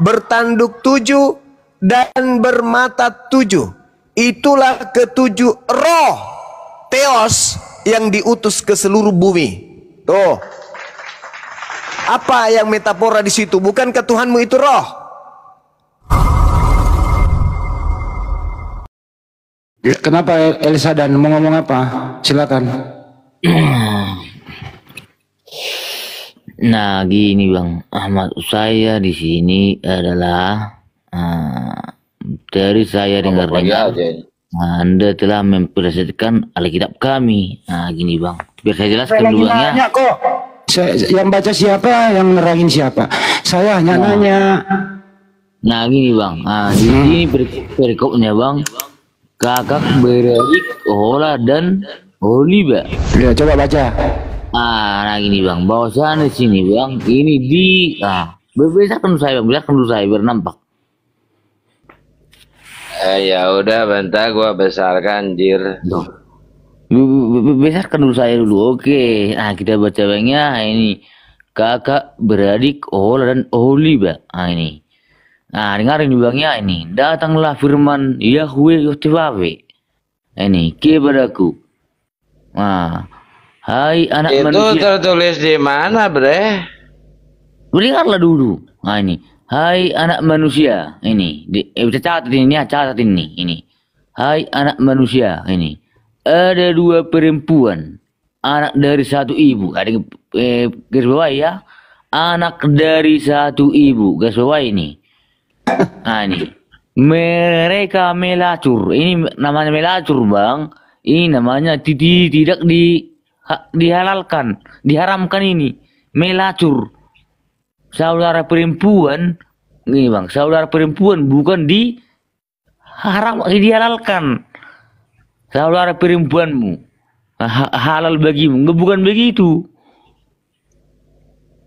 bertanduk 7, dan bermata 7. Itulah ketujuh roh Theos yang diutus ke seluruh bumi. Tuh. Apa yang metafora di situ? Bukankah Tuhanmu itu roh? Kenapa Elsa dan mau ngomong apa? Silakan. Nah, gini Bang, maksud saya di sini adalah dari saya dengar-dengar Anda telah mempresentasikan Alkitab kami. Nah, gini Bang, biar saya jelaskan dulu Bang ya. Kok. Yang baca siapa, yang nerangin siapa? Saya hanya nanya. Nah, gini Bang, di sini perikopnya Bang. Kakak beradik Ola dan Oliba. Ya, coba baca. Nah gini Bang, bahwasannya di sini Bang, ini di berbesarkan saya Bang, biarkan dulu saya biar nampak. Ya udah bentar gua besarkan jir. Besarkan dulu saya dulu. Oke. Nah, kita baca Bangnya ini. Kakak beradik Ola dan Oliba. Nah, ini. Nah, dengarin Bangnya ini. Datanglah firman Yahweh Yotwawe. Ini kepadaku. Nah, hai anak itu manusia. Itu tertulis di mana, Bre? Dengarlah dulu. Nah, ini. Hai anak manusia. Ini. Catat ini, catat ini. Ini. Hai anak manusia. Ini. Ada dua perempuan. Anak dari satu ibu. Ada garis bawah ya. Anak dari satu ibu. Garis bawah ini. Nah, ini. Mereka melacur. Ini namanya melacur, Bang. Ini namanya tidak dihalalkan, diharamkan ini. Melacur. Saudara perempuan, ini Bang, saudara perempuan bukan dihalalkan. Saudara perempuanmu halal bagimu, bukan begitu.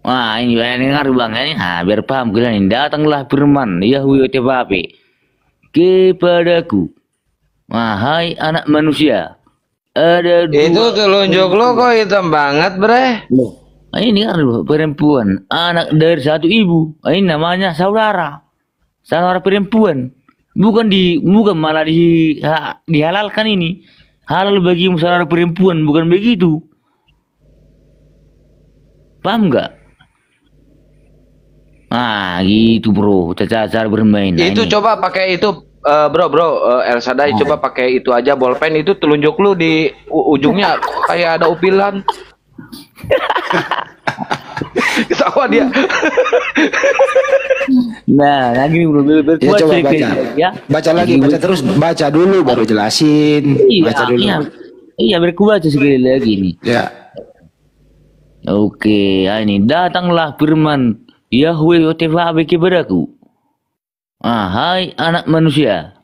Nah, ini dengar Bang ini. Nah, biar paham kalian ini. Datanglah firman Yahweh Yotwawe kepadaku. Wahai anak manusia, ada dua. Itu telunjuk lo kok hitam banget, Bre. Nah, ini kan perempuan, anak dari satu ibu. Ini namanya saudara perempuan. Bukan malah dihalalkan ini. Halal bagi saudara perempuan, bukan begitu. Paham nggak? Nah, gitu bro, cara bermain. Nah, itu ini. Coba pakai itu, bro, Elsa Dai, coba pakai itu aja bolpen itu telunjuk lu di ujungnya kayak ada upilan. Ketawa dia. Nah, lagi bro, ya, coba baca. Ya. Baca lagi, baca terus, baca dulu baru jelasin. Iya, baca dulu. Iya, berkubaca sekali lagi nih. Ya. Oke, ini datanglah firman Yahweh Yotwawe kepadaku. Hai anak manusia,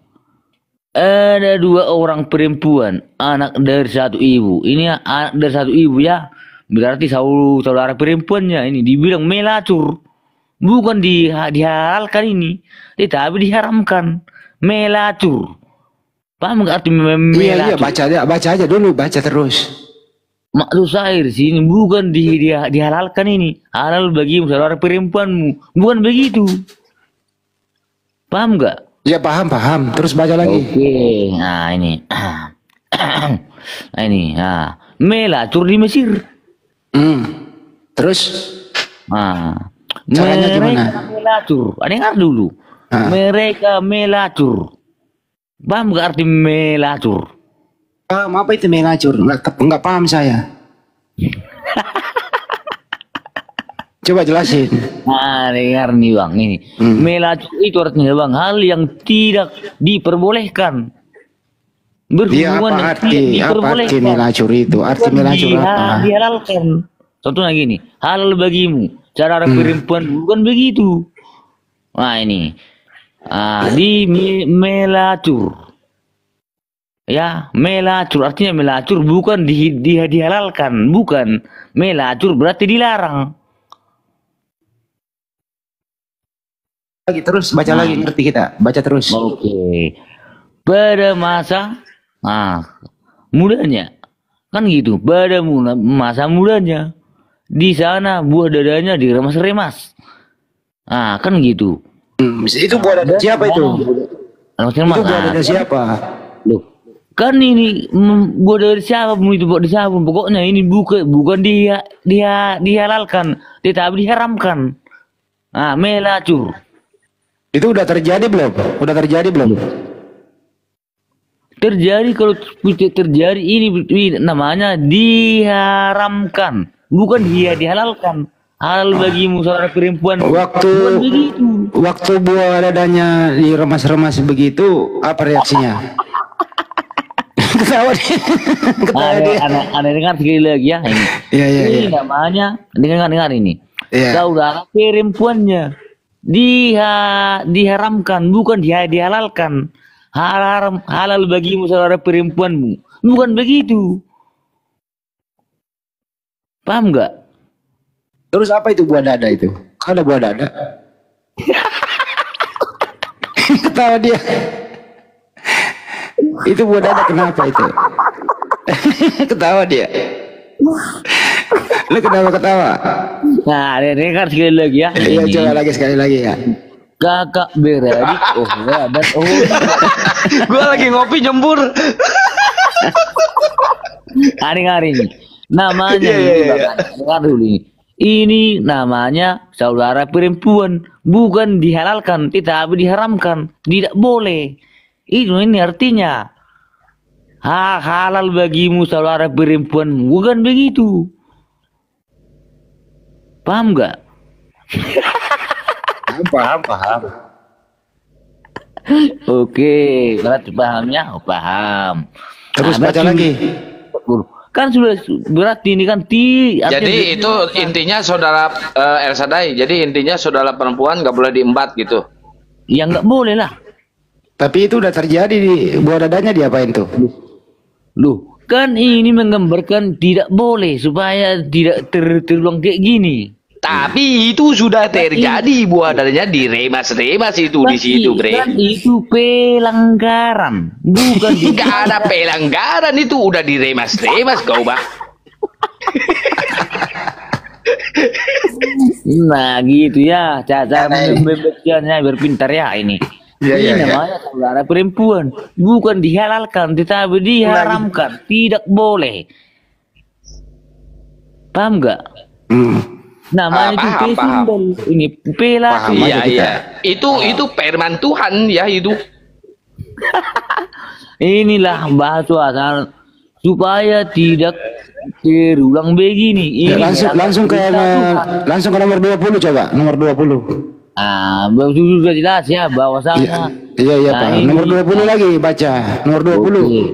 ada dua orang perempuan, anak dari satu ibu. Ini anak dari satu ibu ya. Berarti saudara perempuannya ini dibilang melacur. Bukan dihalalkan ini, tetapi diharamkan. Melacur. Paham nggak arti melacur? Iya, baca aja dulu, baca terus. Maksud saya di sini bukan dihalalkan ini. Halal bagi saudara perempuanmu. Bukan begitu. Paham nggak? Ya paham. Terus baca lagi. Oke. Nah ini. Nah ini. Nah. Melacur di Mesir. Terus? Nah. Caranya gimana? Melacur. Dengar dulu. Mereka melacur. Paham nggak arti melacur? Apa itu melacur? Nggak paham saya. Coba jelasin. Nah, dengar nih Bang ini. Melacur itu artinya Bang hal yang tidak diperbolehkan. Berhubungan apa arti melacur itu? Arti melacur apa? Dihalalkan. Contohnya gini, halal bagimu. Cara perempuan bukan begitu. Nah ini. Melacur. Ya, melacur artinya melacur bukan dihalalkan, bukan. Melacur berarti dilarang. Lagi terus baca lagi, ngerti kita. Baca terus. Oke. Pada masa mudanya kan gitu. Pada masa mudanya di sana buah dadanya diremas-remas. Kan gitu. Itu buah dada siapa itu? Maksudnya Itu buah dada siapa? Loh, kan ini buat dari siapa pun itu buat dari siapa pun. Pokoknya ini bukan dia dihalalkan, tetapi diharamkan. Ah, melacur. Itu udah terjadi belum? Udah terjadi belum? Terjadi, kalau terjadi ini namanya diharamkan, bukan dia dihalalkan. Halal bagimu saudara perempuan. Bukan begitu. Waktu buah dadanya diremas-remas begitu, apa reaksinya? Ketawa dia. Ketawa dia. Anda dengar sekali lagi ya ini. Iya. Ini namanya, dengar ini. Iya. Saudara perempuannya diharamkan, bukan dia dihalalkan. Halal bagimu saudara perempuanmu, bukan begitu. Paham nggak? Terus apa itu buah dada itu? Ada buah dada. Ketawa dia. Itu buah dada kenapa itu? Ketawa dia. Lu kenapa ketawa? Nah, dengar sekali lagi ya. Iya, coba lagi sekali lagi ya. Kakak beradik, dan Gua lagi ngopi nyembur. Hari ini namanya dengar dulu ini. Ini namanya saudara perempuan, bukan dihalalkan, tetapi diharamkan, tidak boleh. Ini artinya halal bagimu saudara perempuan, bukan begitu. Paham nggak? Paham. Oke, berat pahamnya, paham. Terus Nah, baca lagi. Kan sudah berarti ini kan Jadi itu intinya saudara El Sadai. Jadi intinya saudara perempuan nggak boleh diembat gitu. ya nggak boleh lah. Tapi itu udah terjadi di buah dadanya diapain tuh? Loh, kan ini menggambarkan tidak boleh supaya tidak terulang kayak gini. Tapi itu sudah terjadi buah dadanya diremas-remas itu di situ, Bre. Kan itu pelanggaran, bukan Nggak ada pelanggaran, itu udah diremas-remas kau, Bang. Nah gitu ya, cara membacanya berpintar ya ini. Ini namanya saudara perempuan, bukan dihalalkan, tetapi diharamkan, tidak boleh. Paham nggak? Namanya itu simbol, ini pela. Iya. Itu firman Tuhan ya itu. Inilah bahasa supaya tidak terulang begini. Ya, Ini langsung ke nomor 20 coba, nomor 20. Sudah jelas ya bahwasanya. Iya Pak. Nomor 20 lagi baca. Nomor 20. Okay.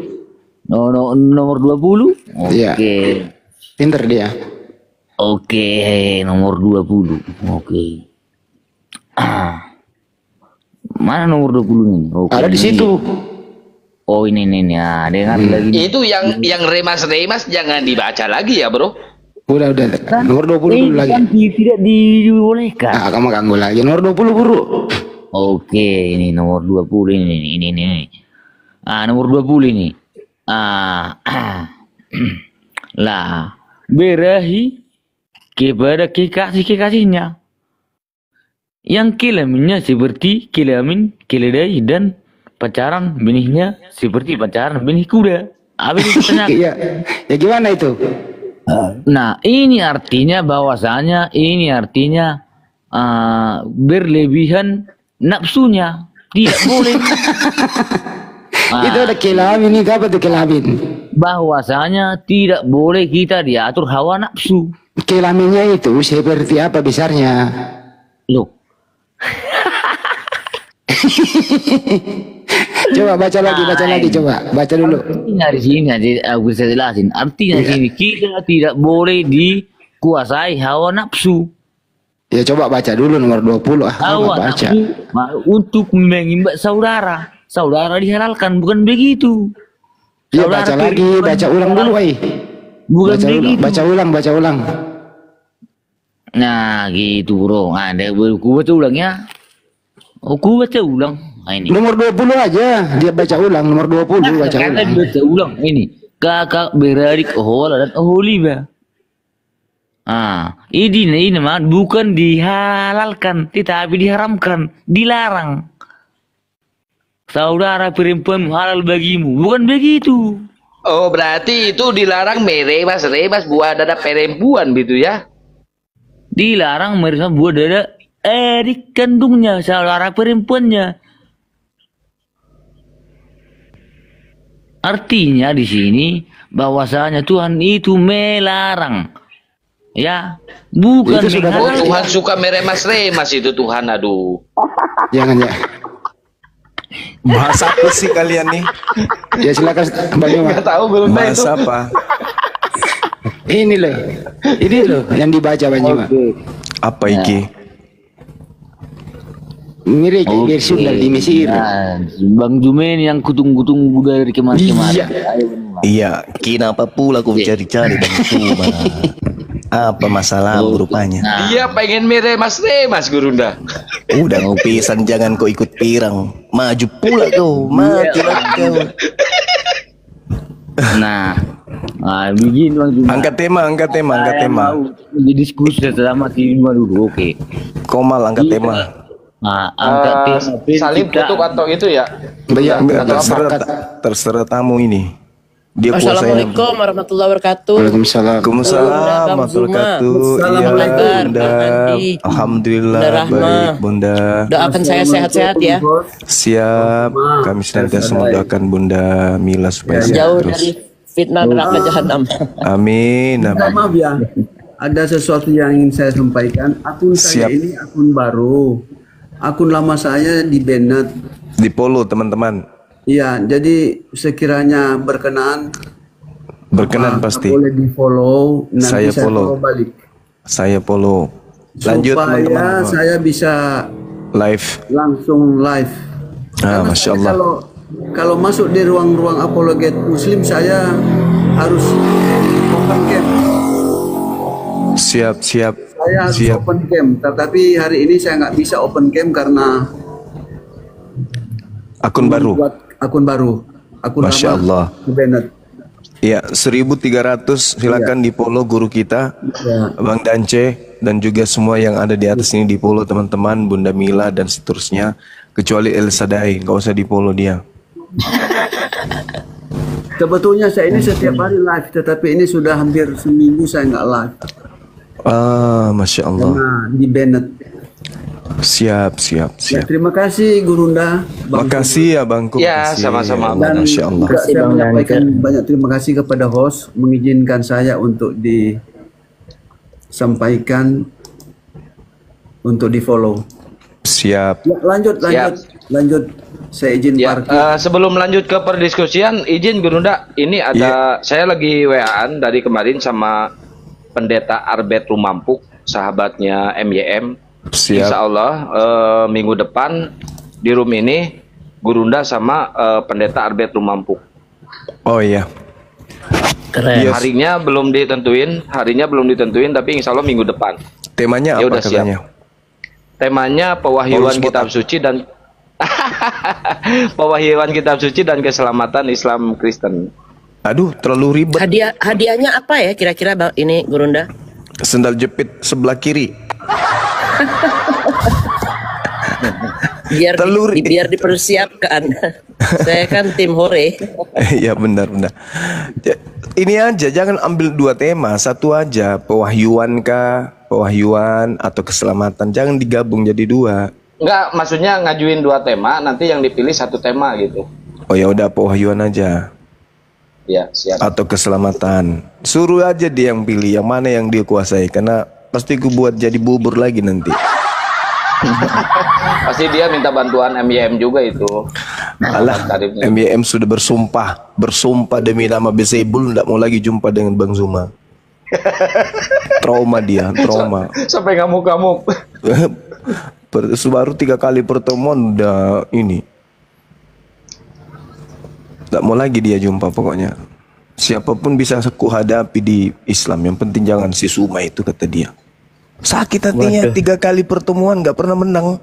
Nomor 20. Iya. Pinter dia. Oke, nomor 20. Oke. Mana nomor 20 ini? Ada di situ. Oh ini ya, dengar lagi. Itu yang remas-remas jangan dibaca lagi ya, Bro. Udah. Nomor 20 dulu lagi. Kan tidak dibolehkan. Kamu ganggu lagi. Nomor 20 buru. Oke, ini nomor 20 ini. Nomor 20 ini. Lah, berahi kepada kekasih-kekasihnya yang kelaminnya seperti kelamin keledai dan pacaran benihnya seperti pacaran benih kuda. Habis itu tanya. Iya. Ya gimana itu? Nah, ini artinya bahwasanya berlebihan nafsunya, tidak boleh. Itu ada kelamin ini, apa tuh kelamin? Bahwasanya tidak boleh kita diatur hawa nafsu. Kelaminnya itu seperti apa besarnya? Loh. Coba baca lagi, coba baca dulu. Artinya di sini aku bisa jelasin. Artinya di sini kita tidak boleh dikuasai hawa nafsu. Ya coba baca dulu nomor 20. Hawa baca. nafsu untuk mengimbat saudara. Saudara dihalalkan, bukan begitu. Iya baca lagi, baca ulang dulu, Bukan begitu. Baca ulang. Nah gitu bro, ada aku baca ulang ya. Aku baca ulang. Ini Nomor 20 aja, dia baca ulang nomor 20 baca ulang. Baca ulang ini. Kakak beradik Ohola dan Oholiba. Ini mah bukan dihalalkan, tetapi diharamkan, dilarang. Saudara perempuan halal bagimu, bukan begitu. Oh, berarti itu dilarang merebas buah dada perempuan gitu ya? Dilarang merebas buah dada adik kandungnya, saudara perempuannya. Artinya di sini bahwasanya Tuhan itu melarang. Ya, bukan Itu sudah Oh, Tuhan suka meremas-remas itu Tuhan, aduh. Jangan ya. Bahasa apa sih kalian nih? Ya silakan Bang Yoma. Nggak tahu Gurunda itu. Bahasa apa? Ini loh yang dibaca Bang Yoma. Apa iki? Mirip Sunda di Mesir. Nah, Bang Jumen yang kutung-kutung dari kemarin-kemarin. Iya. Iya, kenapa pula kau cari-cari Bang Tuma? Apa masalah rupanya? Dia pengen meremas-remas Gurunda. Udah pisan jangan kau ikut pirang. Maju pula kau, matilah kau. Nah, begini Bang Jumen. Angkat tema. Di diskusi sama Tima dulu, oke. Komal angkat tema. Nah, angkat tema Saling penciptaan. kutuk atau itu ya? Enggak, Atau terserah tamu ini. Dia kuasa yang Assalamualaikum warahmatullahi wabarakatuh. Waalaikumsalam. Waalaikumsalam warahmatullahi wabarakatuh. Bunda Iya, Andi. alhamdulillah Bunda Rahma. baik Bunda. Doakan saya sehat-sehat ya. Siap. Kami senantiasa mendoakan Bunda Mila supaya sehat Jauh terus. dari fitnah neraka jahanam. Amin. Amin. Maaf ya, ada sesuatu yang ingin saya sampaikan. Akun saya Siap. ini akun baru. Akun lama saya di banned. Di follow teman-teman. Iya, jadi sekiranya berkenan Pasti. boleh di follow. Nanti Saya saya follow. balik. Saya follow. Lanjut Supaya teman-teman. saya bisa Live. langsung live. Karena Masya saya Allah. Kalau masuk di ruang-ruang apologet Muslim saya harus open cam. Siap. Saya harus Siap. open cam, tetapi hari ini saya nggak bisa open cam karena Akun baru. buat akun baru. Akun Masya lama Allah. di banned. Ya, 1300 silakan di follow guru kita, Ya. Bang Dance, dan juga semua yang ada di atas ini di follow teman-teman, Bunda Mila dan seterusnya, kecuali El Sadai, nggak usah di follow dia. Sebetulnya saya ini setiap hari live, tetapi ini sudah hampir seminggu saya nggak live Masya Allah. karena di banned. Siap. Ya, terima kasih Gurunda. Makasih ya Bangku. Ya, Makasih. sama-sama. Dan Masya Allah. juga saya menyampaikan banyak terima kasih kepada host mengizinkan saya untuk disampaikan untuk di follow. Siap. Ya, lanjut. Saya izin Ya, parkir. sebelum lanjut ke perdiskusian, izin Gurunda, ini ada saya lagi WA-an dari kemarin sama Pendeta Arbet Lumampuk, sahabatnya MYM. Siap. Insya Allah minggu depan di room ini Gurunda sama Pendeta Arbet Lumampuk. Oh iya. Keren. Yes. Harinya belum ditentuin, tapi insya Allah minggu depan. Temanya Ya apa udah, siap. katanya? Temanya pewahyuan Paulus kitab botak. suci dan pewahyuan kitab suci dan keselamatan Islam Kristen. Aduh, terlalu ribet. Hadiahnya apa ya kira-kira Bang ini Gurunda? Sendal jepit sebelah kiri. Biar dipersiapkan. Saya kan tim hore. Iya benar. Ini aja, jangan ambil dua tema, satu aja. Pewahyuan atau keselamatan, jangan digabung jadi dua. Enggak, maksudnya ngajuin dua tema, nanti yang dipilih satu tema gitu. Oh ya udah, pewahyuan aja Ya, siap. atau keselamatan. Suruh aja dia yang pilih yang mana yang dia kuasai, karena pasti gue buat jadi bubur lagi nanti. Pasti dia minta bantuan MYM juga itu. Alah, Tarifnya. MYM sudah bersumpah demi nama Bezebul tidak mau lagi jumpa dengan Bang Zuma. Trauma dia. Sampai ngamuk-ngamuk. Baru 3 kali pertemuan udah ini. Tak mau lagi dia jumpa pokoknya. Siapapun bisa aku hadapi di Islam. Yang penting jangan si Suma itu, kata dia. Sakit hatinya, 3 kali pertemuan gak pernah menang.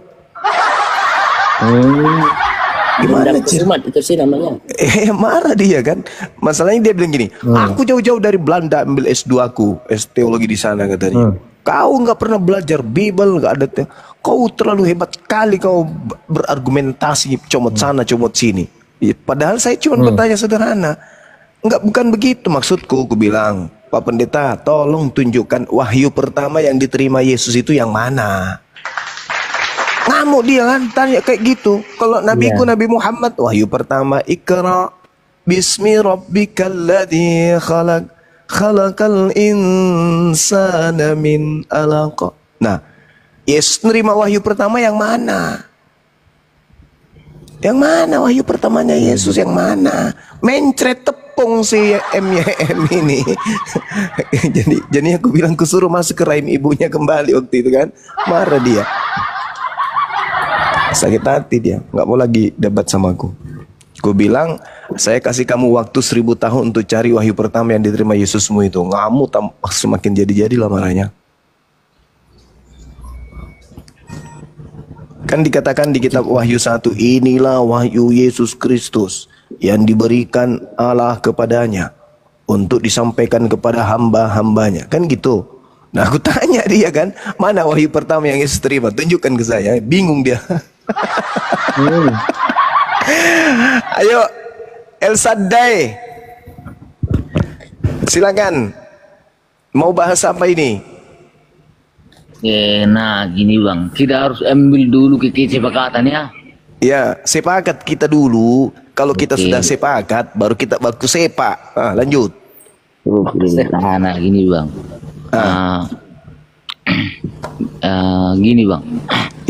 Gimana Dendam umat itu sih namanya. marah dia kan. Masalahnya dia bilang gini, aku jauh-jauh dari Belanda ambil S2 aku, teologi di sana katanya. Kau nggak pernah belajar Bible, nggak ada. Kau terlalu hebat sekali kau berargumentasi comot sana comot sini. Ya, padahal saya cuma bertanya sederhana. Bukan begitu maksudku. Aku bilang, Pak Pendeta, tolong tunjukkan wahyu pertama yang diterima Yesus itu yang mana. Ngamuk dia kan, tanya kayak gitu. Kalau nabiku Nabi Muhammad, wahyu pertama Iqra bismi rabbikal ladzi khalaq khalaqal insana min alaq. Nah, Yesus nerima wahyu pertama yang mana? Yang mana wahyu pertamanya Yesus yang mana? Mencret tepung si M ini. jadi aku bilang kusuruh masuk ke rahim ibunya kembali waktu itu kan. Marah dia. Sakit hati dia, nggak mau lagi debat sama aku. Gue bilang, saya kasih kamu waktu 1000 tahun untuk cari wahyu pertama yang diterima Yesusmu itu. Ngamuk semakin jadi-jadilah marahnya. Kan dikatakan di kitab Wahyu 1, inilah wahyu Yesus Kristus yang diberikan Allah kepadanya untuk disampaikan kepada hamba-hambanya. Kan gitu. Nah aku tanya dia kan, mana wahyu pertama yang Yesus terima? Tunjukkan ke saya. Bingung dia. Ayo El Shaddai, silakan. Mau bahas apa ini? Nah gini bang, kita harus ambil dulu kesepakatan ya. Ya, sepakat kita dulu. Kalau kita sudah sepakat, baru kita waktu sepak. Lanjut. Nah gini bang. Gini bang.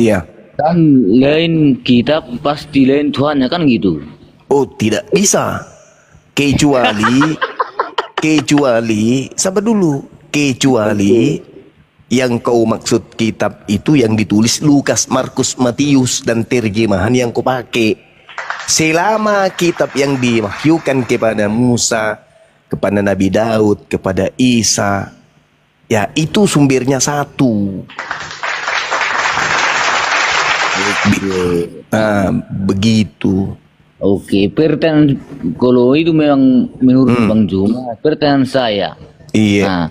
Iya. Kan lain kitab pasti lain Tuhannya kan gitu. Oh tidak bisa. Kecuali sabar dulu. Kecuali yang kau maksud kitab itu yang ditulis Lukas, Markus, Matius dan terjemahan yang kau pakai. Selama kitab yang diwahyukan kepada Musa, kepada Nabi Daud, kepada Isa, ya itu sumbernya satu. Begitu. Oke, pertanyaan kalau itu memang menurut Bang Juma, pertanyaan saya. Iya. Nah,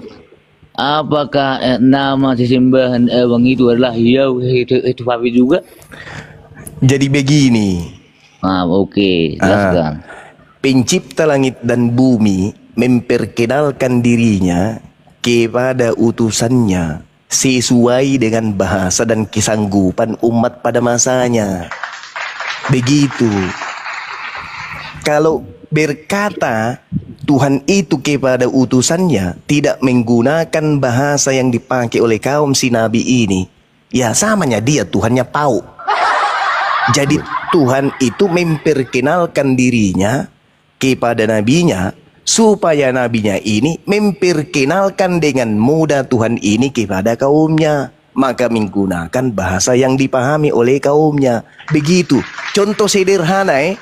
apakah nama sesembahan Bang itu adalah itu Papi juga? Jadi begini. Oke, jelaskan. Pencipta langit dan bumi memperkenalkan dirinya kepada utusannya sesuai dengan bahasa dan kesanggupan umat pada masanya. Begitu. Kalau berkata Tuhan itu kepada utusannya tidak menggunakan bahasa yang dipakai oleh kaum si Nabi ini, ya samanya dia Tuhannya pau. Jadi Tuhan itu memperkenalkan dirinya kepada nabinya supaya nabinya ini memperkenalkan dengan mudah Tuhan ini kepada kaumnya, maka menggunakan bahasa yang dipahami oleh kaumnya. Begitu. Contoh sederhana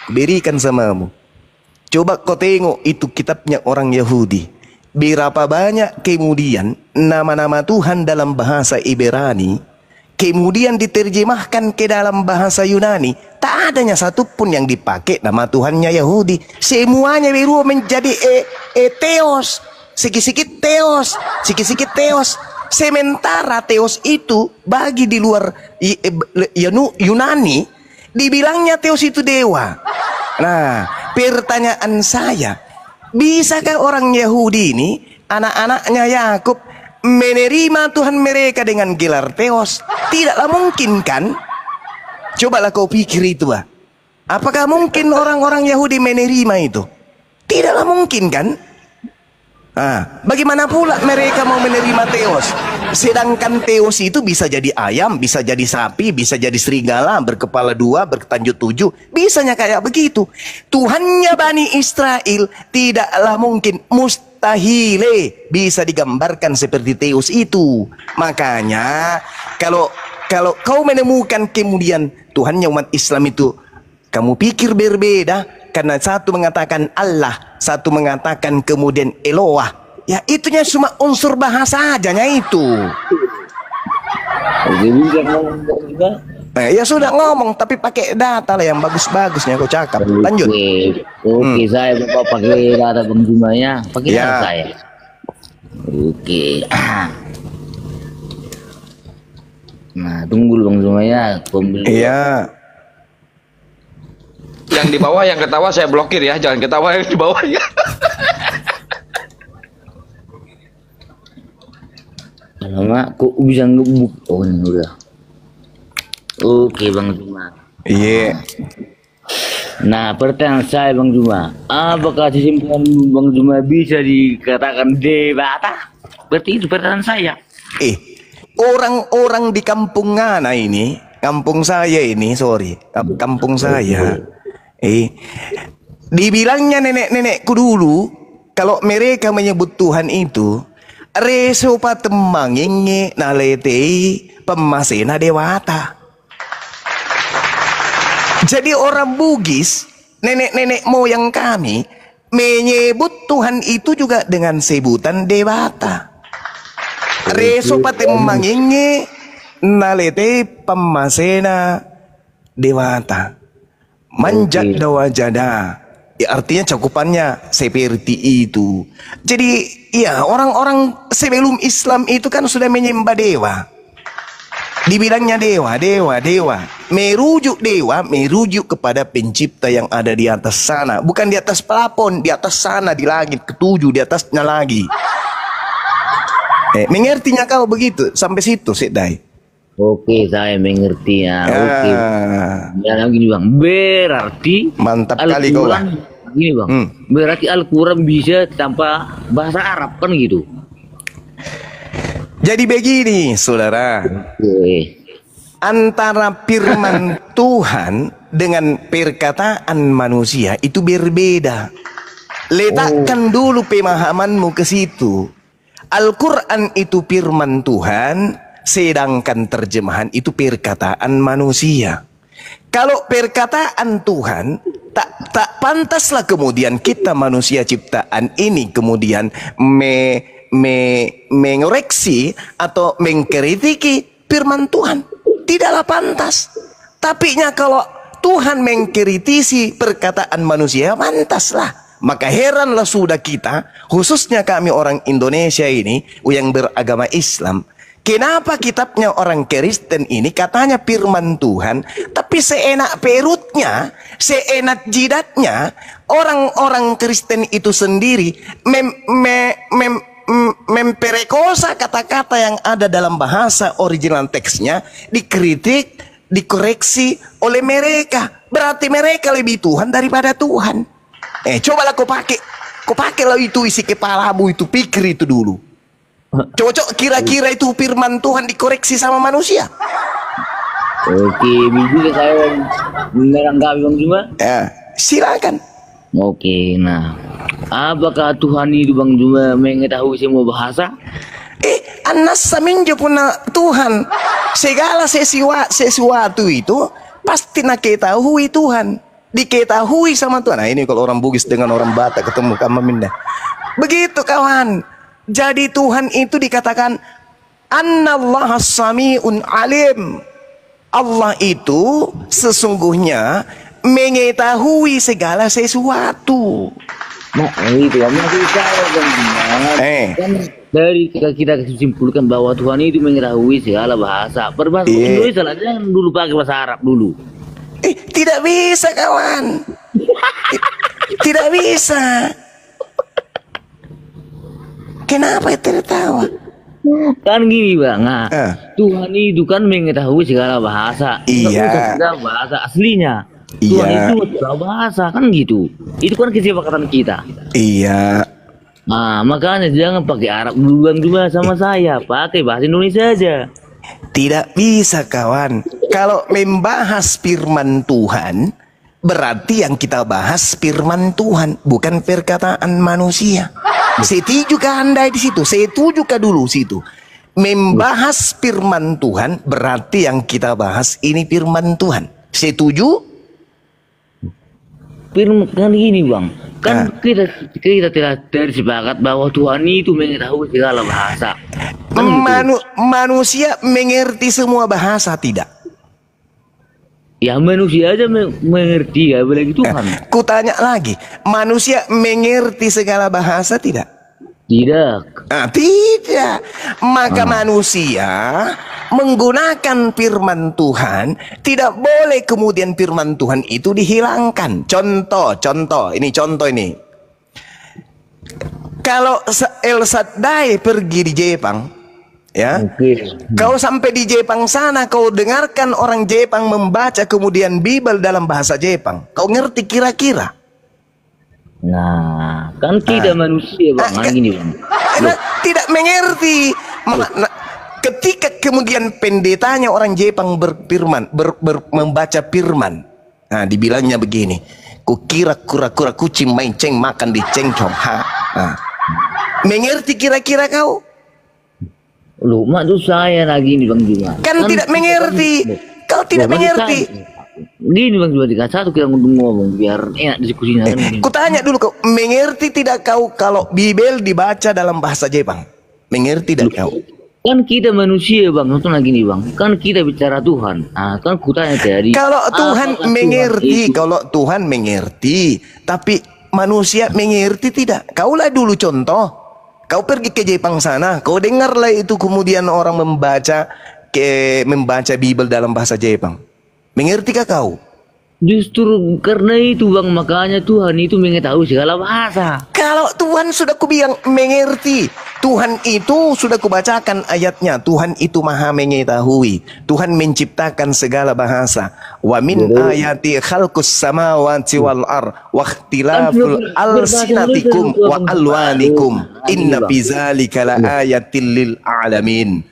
berikan samamu. Coba kau tengok itu kitabnya orang Yahudi. Berapa banyak kemudian nama-nama Tuhan dalam bahasa Ibrani kemudian diterjemahkan ke dalam bahasa Yunani. Tak adanya satupun yang dipakai nama Tuhannya Yahudi. Semuanya berubah menjadi Theos. Sikit-sikit Theos, sikit-sikit Theos. Sementara Theos itu bagi di luar Yunani dibilangnya Theos itu dewa. Nah, pertanyaan saya, bisakah orang Yahudi ini, anak-anaknya Yakub, menerima Tuhan mereka dengan gelar Theos? Tidaklah mungkin kan? Cobalah kau pikir itu apakah mungkin orang-orang Yahudi menerima itu? Tidaklah mungkin kan? Bagaimana pula mereka mau menerima Theos? Sedangkan Theos itu bisa jadi ayam, bisa jadi sapi, bisa jadi serigala, berkepala 2, bertanjut 7. Bisanya kayak begitu. Tuhannya Bani Israel tidaklah mungkin, mustahil bisa digambarkan seperti Theos itu. Makanya kalau kau menemukan kemudian Tuhannya umat Islam itu kamu pikir berbeda, karena satu mengatakan Allah, satu mengatakan kemudian Eloah. Ya itunya cuma unsur bahasa ajanya itu. Ya sudah ngomong, tapi pakai data lah yang bagus-bagusnya kau cakap. Lanjut. Oke, saya bapak pakai data Bang Juma ya. Pakai data saya. Oke. Nah, tunggu dulu Bang Juma ya. Iya. Yang di bawah yang ketawa saya blokir ya, jangan ketawa yang di bawah ya. Lama kok bisa ngebuk? Oh ini udah. Oke Bang Juma. Iya. Nah pertanyaan saya Bang Juma, apakah kesimpulan Bang Juma bisa dikatakan dewata? Berarti itu pertanyaan saya. Orang-orang di kampung Ngana ini, kampung saya ini, kampung saya, dibilangnya nenek-nenekku dulu, kalau mereka menyebut Tuhan itu, reso patemangenge naletei pemasena dewata. Jadi orang Bugis, nenek-nenek moyang kami, menyebut Tuhan itu juga dengan sebutan dewata. Reso patemangenge naletei pemasena dewata. Manjat dawajada. Ya, artinya cakupannya seperti itu. Jadi ya orang-orang sebelum Islam itu kan sudah menyembah dewa. Dibilangnya dewa. Merujuk dewa, merujuk kepada pencipta yang ada di atas sana. Bukan di atas plafon, di atas sana, di langit ketujuh, di atasnya lagi. Mengertinya kau begitu? Sampai situ, Sedai. Oke, saya mengerti ya. Oke. Ya, gini Bang, berarti mantap kali kau lah. Gini Bang, berarti Al-Quran bisa tanpa bahasa Arab kan gitu. Jadi begini, saudara. Antara firman Tuhan dengan perkataan manusia itu berbeda. Letakkan dulu pemahamanmu ke situ. Al-Quran itu firman Tuhan, sedangkan terjemahan itu perkataan manusia. Kalau perkataan Tuhan, tak pantaslah kemudian kita manusia ciptaan ini kemudian mengoreksi atau mengkritiki firman Tuhan. Tidaklah pantas. Tapi kalau Tuhan mengkritisi perkataan manusia, pantaslah. Maka heranlah sudah kita, khususnya kami orang Indonesia ini yang beragama Islam, kenapa kitabnya orang Kristen ini katanya firman Tuhan, tapi seenak perutnya, seenak jidatnya, orang-orang Kristen itu sendiri memperekosa kata-kata yang ada dalam bahasa original teksnya, dikritik, dikoreksi oleh mereka. Berarti mereka lebih Tuhan daripada Tuhan. Cobalah kau pakailah itu isi kepalamu itu, pikir itu dulu. Cocok kira-kira itu firman Tuhan dikoreksi sama manusia? Oke, bisa saya menanggapi Bang Juma? Ya, silakan. Oke, nah, apakah Tuhan itu Bang Juma mengetahui semua bahasa? Anas saminjo puna Tuhan. Segala sesuatu itu pasti nak ketahui Tuhan. Diketahui sama Tuhan. Nah ini kalau orang Bugis dengan orang Batak ketemu kamu minda. Begitu kawan. Jadi Tuhan itu dikatakan Annallaha sami'un alim. Allah itu sesungguhnya mengetahui segala sesuatu. Nah itu maksud saya kan dari kita simpulkan bahwa Tuhan itu mengetahui segala bahasa. Berbahasa Indonesia lah, jangan dulu pakai bahasa Arab dulu. Tidak bisa kawan. Tidak bisa. Kenapa tertawa? Kan gini Bang, nah, Tuhan itu kan mengetahui segala bahasa. Iya. Segala bahasa aslinya. Tuhan itu segala bahasa kan gitu. Itu kan kesepakatan kita. Iya. Nah makanya jangan pakai Arab duluan juga sama saya. Pakai bahasa Indonesia aja. Tidak bisa kawan. Kalau membahas firman Tuhan, berarti yang kita bahas firman Tuhan, bukan perkataan manusia. Setuju kah Anda di situ? Setuju kah dulu situ? Membahas firman Tuhan, berarti yang kita bahas ini firman Tuhan. Setuju? Firman kan gini Bang, kan kita tidak tersepakat bahwa Tuhan itu mengetahui segala bahasa. Manusia mengerti semua bahasa tidak? Ya manusia aja mengerti, ya apalagi Tuhan. Ku tanya lagi, manusia mengerti segala bahasa tidak? Tidak. Tidak. Maka manusia menggunakan firman Tuhan, tidak boleh kemudian firman Tuhan itu dihilangkan. Contoh ini. Kalau El Shaddai pergi di Jepang, ya, kau sampai di Jepang sana, kau dengarkan orang Jepang membaca kemudian Bible dalam bahasa Jepang, kau ngerti kira-kira? Nah, kan kita manusia bang, gini bang. Tidak mengerti. Ketika kemudian pendetanya orang Jepang berfirman, membaca firman, nah dibilangnya begini, kukira kura-kura kucing main ceng makan di cengcong. Mengerti kira-kira kau? Lu maksud saya lagi nih bang juga. Kan tidak mengerti. Kau tidak mengerti. Gini bang juga dikasih satu kita ngomong biar enak diskusinya. Ku tanya dulu kau, mengerti tidak kau kalau Bible dibaca dalam bahasa Jepang? Mengerti tidak kau? Kan kita manusia bang, contoh lagi nih bang. Kan kita bicara Tuhan. Nah, kan ku tanya tadi. Kalau Tuhan mengerti, kalau Tuhan mengerti, tapi manusia mengerti tidak? Kaulah dulu contoh. Kau pergi ke Jepang sana, kau dengarlah itu kemudian orang membaca Bible dalam bahasa Jepang. Mengertikah kau? Justru karena itu bang, makanya Tuhan itu mengetahui segala bahasa. Kalau Tuhan sudah kubilang mengerti, Tuhan itu sudah kubacakan ayatnya, Tuhan itu maha mengetahui, Tuhan menciptakan segala bahasa. Wa min ayati khalqus samawati wal ar wa ikhtilaful alsinatikum wa alwanikum inna fi zalika la ayatil lil alamin.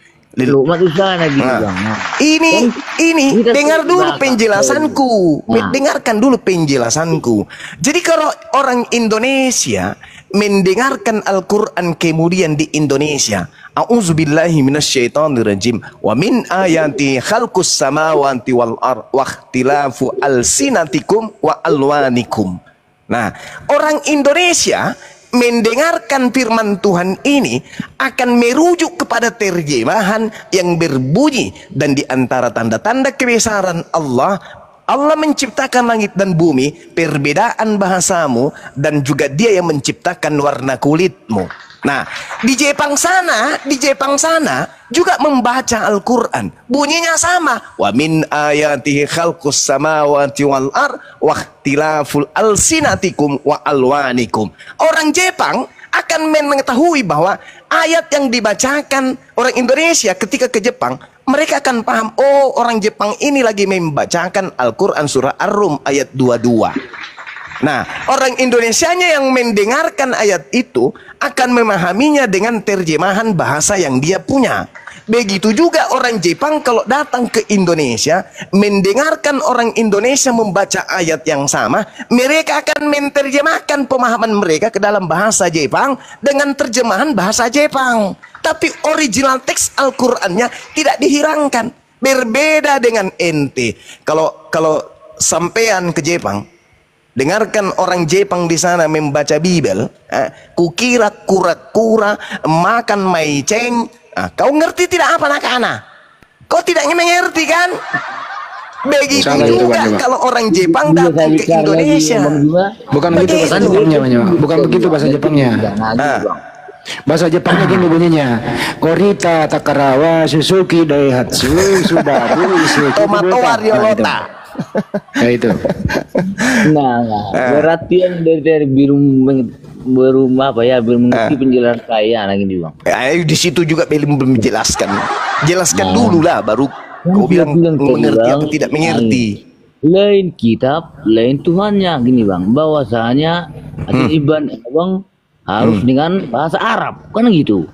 Ini dengar dulu penjelasanku. Dengarkan dulu penjelasanku. Jadi kalau orang Indonesia mendengarkan Al-Quran kemudian di Indonesia, a'udzubillahi minasyaitonirrajim, wa min ayati khalqus samawati wal ar wa ikhtilafu alsinatikum wa alwanikum. Nah, orang Indonesia mendengarkan firman Tuhan ini akan merujuk kepada terjemahan yang berbunyi, dan di antara tanda-tanda kebesaran Allah, Allah menciptakan langit dan bumi, perbedaan bahasamu, dan juga Dia yang menciptakan warna kulitmu. Nah, di Jepang sana juga membaca Al-Quran. Bunyinya sama. Wa min ayatihi khalqus samawati wal ar wa ikhtilaful alsinatikum wa alwanikum. Orang Jepang akan mengetahui bahwa ayat yang dibacakan orang Indonesia ketika ke Jepang, mereka akan paham, oh orang Jepang ini lagi membacakan Al-Quran surah Ar-Rum ayat 22. Nah, orang Indonesianya yang mendengarkan ayat itu akan memahaminya dengan terjemahan bahasa yang dia punya. Begitu juga orang Jepang kalau datang ke Indonesia, mendengarkan orang Indonesia membaca ayat yang sama, mereka akan menerjemahkan pemahaman mereka ke dalam bahasa Jepang dengan terjemahan bahasa Jepang. Tapi original teks Al-Qur'annya tidak dihilangkan. Berbeda dengan ente. Kalau sampean ke Jepang, dengarkan orang Jepang di sana membaca Bible, kukira kura-kura makan maiceng. Kau ngerti tidak apa nak-anak? Kau tidak mengerti kan? Begitu juga kalau orang Jepang datang ke Indonesia. Bukan begitu bahasa Jepangnya, bukan begitu bahasa Jepangnya. Bahasa Jepangnya gini bunyinya, Korita Takarawa Suzuki Daihatsu Subaru Tomato Ariolota. Ya itu. Berarti yang dari belum apa ya, belum mengerti penjelasan saya lagi nih bang. Di situ juga belum menjelaskan. Jelaskan dulu lah, baru kau bilang mengerti atau tidak mengerti. Lain kitab, lain Tuhannya gini bang. Bahwasanya Iban bang harus dengan bahasa Arab, kan gitu.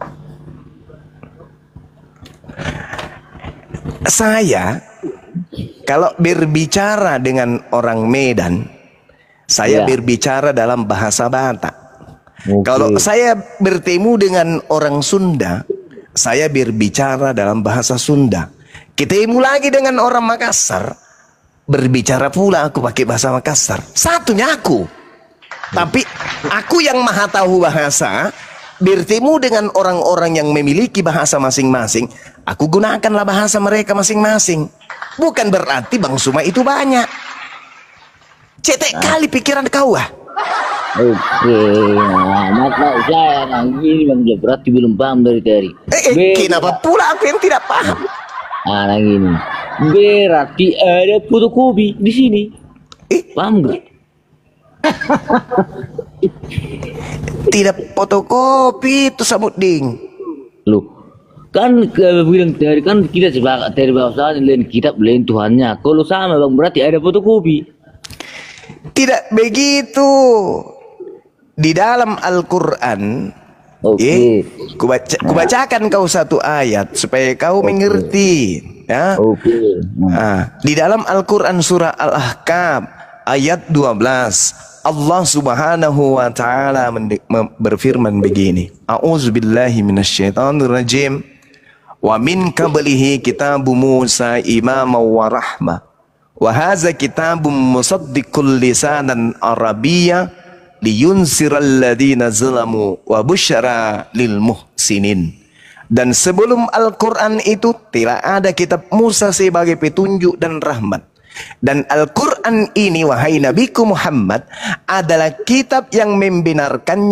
Saya kalau berbicara dengan orang Medan, saya berbicara dalam bahasa Batak. Kalau saya bertemu dengan orang Sunda, saya berbicara dalam bahasa Sunda. Ketemu lagi dengan orang Makassar, berbicara pula aku pakai bahasa Makassar. Satunya aku. Tapi aku yang maha tahu bahasa, bertemu dengan orang-orang yang memiliki bahasa masing-masing, aku gunakanlah bahasa mereka masing-masing. Bukan berarti Bang Suma itu banyak. Cetek kali pikiran kau ah. Oke, nah, maka saya gini Bang Jo, berarti belum paham dari tadi. Kenapa pula aku yang tidak paham? Nah gini, berarti ada fotokopi di sini. Paham gak? Tidak fotokopi itu Samuding. Loh, kan bilang tadi kan kita sepakat dari bahasa lain kitab lain Tuhannya. Kalau sama Bang berarti ada fotokopi. Tidak begitu. Di dalam Al-Quran, kubacakan kau satu ayat supaya kau mengerti. Ya. Di dalam Al-Quran surah Al-Ahqaf ayat 12, Allah Subhanahu wa taala berfirman begini. A'udzubillahi minasyaitonirrajim. Wa min qablihi kitabu Musa imaman wa rahmah. Wa hadza kitabun musaddiqul lisanan arabiyya liyunziral ladzina zalamu wa busyara lil muhsinin. Dan sebelum Al-Quran itu tidak ada kitab Musa sebagai petunjuk dan rahmat. Dan Al-Quran ini wahai Nabiku Muhammad adalah kitab yang membenarkan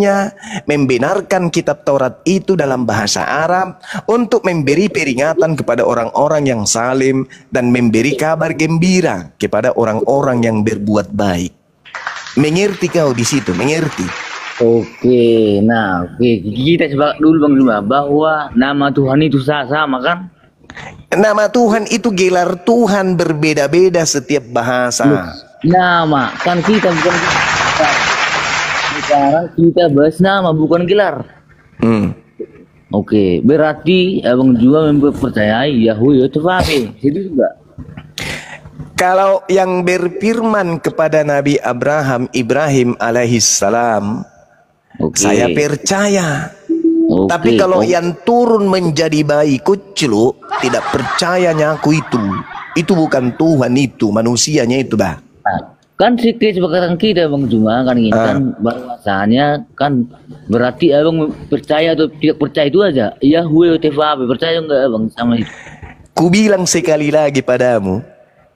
kitab Taurat itu dalam bahasa Arab untuk memberi peringatan kepada orang-orang yang salim dan memberi kabar gembira kepada orang-orang yang berbuat baik. Mengerti kau di situ? Mengerti? Oke, nah kita sepakat dulu Bang Zuma bahwa nama Tuhan itu sama kan? Nama Tuhan itu gelar Tuhan berbeda-beda setiap bahasa. Nama kan kita bukan sekarang kita bahas nama bukan gelar. Oke, berarti Abang juga mempercayai Yahweh itu apa? Itu juga. Kalau yang berfirman kepada Nabi Ibrahim alaihissalam, saya percaya. Tapi kalau yang turun menjadi bayi kecil, tidak percayanya aku itu. Itu bukan Tuhan itu, manusianya itu bah. Kan kesepakatan kita Bang Juma kan ini kan bahwasanya kan berarti Abang percaya atau tidak percaya itu aja. Yahweh TVAB percaya enggak Abang sama itu? Ku bilang sekali lagi padamu,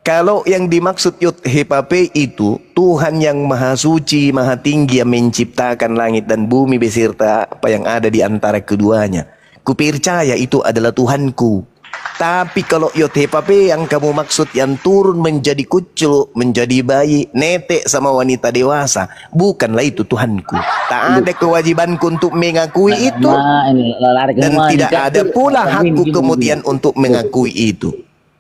kalau yang dimaksud Yod-He-Pa-Pe itu Tuhan yang maha suci, maha tinggi yang menciptakan langit dan bumi beserta apa yang ada di antara keduanya. Ku percaya itu adalah Tuhanku. Tapi kalau Yod-He-Pa-Pe yang kamu maksud yang turun menjadi kucul, menjadi bayi, netek sama wanita dewasa, bukanlah itu Tuhanku. Tak ada kewajibanku untuk mengakui itu. Dan tidak ada pula hakku kemudian untuk mengakui itu.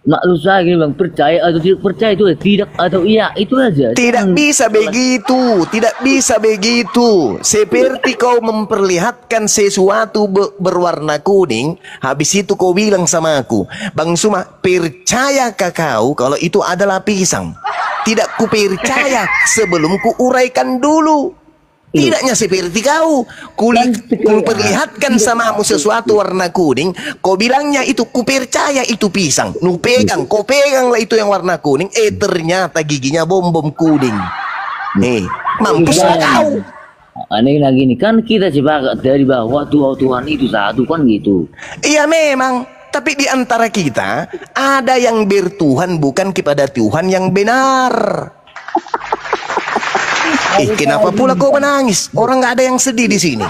Maklum saya gini Bang, percaya atau tidak percaya itu tidak atau iya itu aja. Tidak bisa begitu, tidak bisa begitu. Seperti kau memperlihatkan sesuatu berwarna kuning, habis itu kau bilang sama aku, Bang Suma, percayakah kau kalau itu adalah pisang? Tidak ku percaya sebelum ku uraikan dulu. Tidaknya seperti kau, ku perlihatkan samamu sesuatu warna kuning, kau bilangnya itu ku percaya itu pisang. Nu pegang, kau peganglah itu yang warna kuning, ternyata giginya bom-bom kuning. Nih, mampus kau. Aneh lagi nih, kan kita sepakat dari bahwa Tuhan itu satu kan gitu. Iya memang, tapi di antara kita ada yang bertuhan bukan kepada Tuhan yang benar. Kenapa pula kau menangis? Orang nggak ada yang sedih di sini.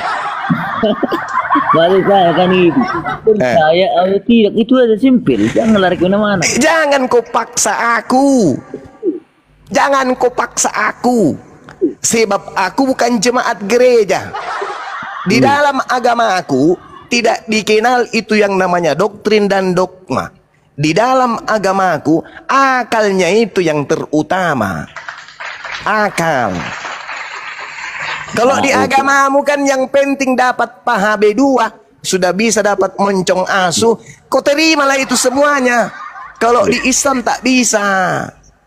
Balik saya kan itu percaya atau tidak itu aja simpel. Jangan lari kemana-mana. Jangan kau paksa aku. Jangan kau paksa aku. Sebab aku bukan jemaat gereja. Di dalam agama aku tidak dikenal itu yang namanya doktrin dan dogma. Di dalam agamaku akalnya itu yang terutama. Akal. Kalau di agamamu kan yang penting dapat paha B2, sudah bisa dapat moncong asu, kau terimalah itu semuanya. Kalau di Islam tak bisa.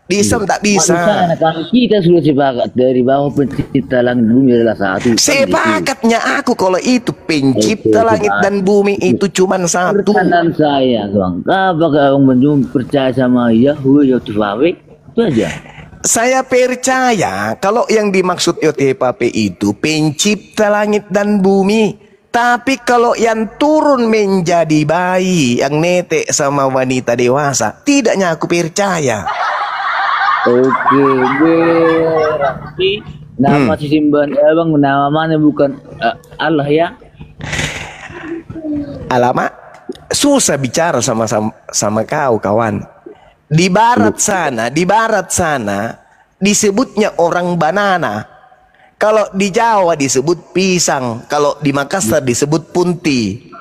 Di Islam tak bisa. Kalau kita sudah sepakat dari bahwa pencipta langit bumi adalah satu. Sepakatnya aku kalau itu pencipta langit dan bumi itu cuma satu. Pertanyaan saya, Bang, apakah Abang percaya sama Yahweh Yod-He-Pa-Pe? Itu aja. Saya percaya kalau yang dimaksud Yod-He-Pa-Pe itu pencipta langit dan bumi. Tapi kalau yang turun menjadi bayi, yang netek sama wanita dewasa, tidaknya aku percaya. Oke, berarti nama si Simban Abang namanya bukan Allah ya? Alamak, susah bicara sama kau kawan. Di barat sana disebutnya orang banana. Kalau di Jawa disebut pisang, kalau di Makassar disebut punti.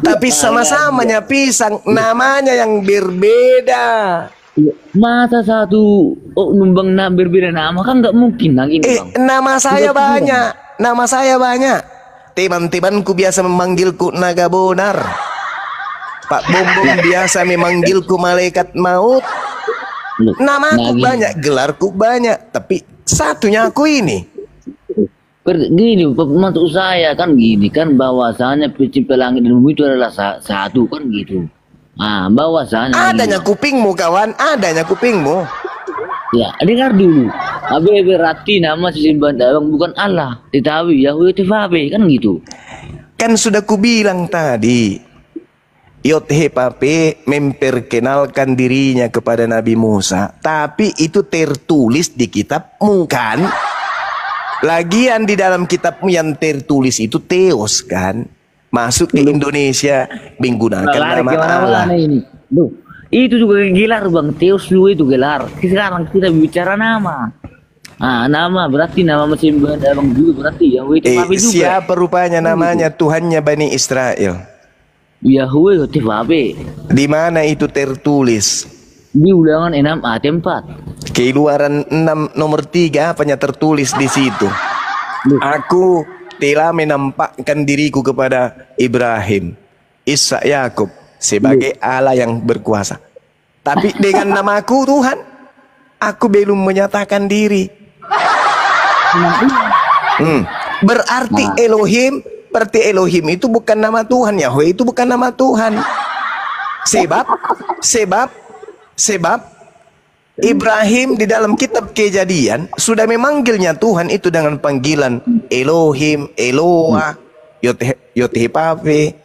Tapi sama-samanya pisang, namanya yang berbeda. Masa satu numbang berbeda nama kan nggak mungkin lagi Bang. Nama saya banyak. Teman-temanku biasa memanggilku naga bonar. Pak Bombong biasa memanggilku malaikat maut. Namaku banyak, gelarku banyak, tapi satunya aku ini. Gini, maksud saya kan gini kan, bahwasanya pencipta langit dan bumi itu adalah satu kan gitu. Bahwasanya adanya kupingmu kawan, adanya kupingmu. Ya, dengar dulu. Berarti nama si Simban Abang bukan Allah, tetapi Yahweh Tefabe kan gitu. Kan sudah kubilang tadi, Yothe memperkenalkan dirinya kepada Nabi Musa, tapi itu tertulis di kitabmu kan? Lagian di dalam kitabmu yang tertulis itu Theos kan? Masuk ke Indonesia menggunakan nama Allah. Ini. Duh, itu juga gelar Bang, Theos juga itu gelar. Sekarang kita bicara nama. Nama berarti nama Simban Abang juga berarti Yahweh Tefabe juga. Siapa rupanya namanya Tuhannya Bani Israel? Yahweh Tefabe. Di mana itu tertulis? Di Ulangan 6 ayat 4. Keluaran 6 nomor 3 apanya tertulis di situ? Aku telah menampakkan diriku kepada Ibrahim, Ishak, Yakub sebagai Allah yang berkuasa. Tapi dengan namaku Tuhan, aku belum menyatakan diri. Berarti Elohim itu bukan nama Tuhan, Yahweh itu bukan nama Tuhan. Sebab Ibrahim di dalam kitab Kejadian sudah memanggilnya Tuhan itu dengan panggilan Elohim, Eloah, Yothe-Pave.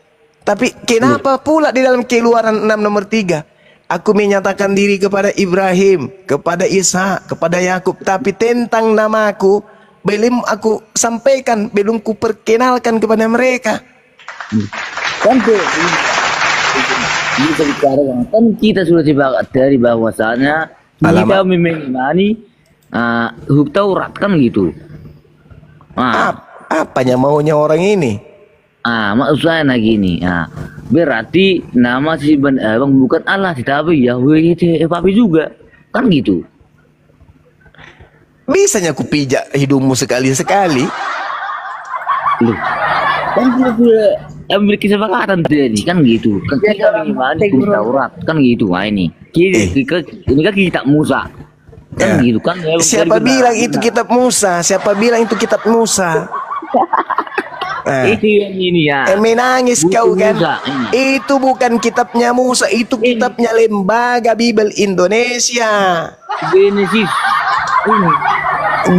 Tapi kenapa pula di dalam Keluaran 6 nomor 3 aku menyatakan diri kepada Ibrahim, kepada Ishak, kepada Yakub, tapi tentang namaku belum aku sampaikan, belum ku perkenalkan kepada mereka. Kan kita sudah sepakat dari bahwasanya kita mengimani Hub Taurat kan gitu. Apanya maunya orang ini? Maksud saya gini. Berarti nama si Simban Abang bukan Allah, tetapi Yahweh Tefabe juga kan gitu. Bisanya ku pijak hidungmu sekali-sekali. Loh, kan kita sudah ambil kesepakatan tadi kan gitu. Kan kita mengimani Hub Taurat kan gitu. Ini kan kitab Musa kan gitu kan. Siapa bilang itu kitab Musa? Siapa bilang itu kitab Musa? Itu yang ini ya. Menangis kau kan? Itu bukan kitabnya Musa, itu kitabnya Lembaga Bibel Indonesia.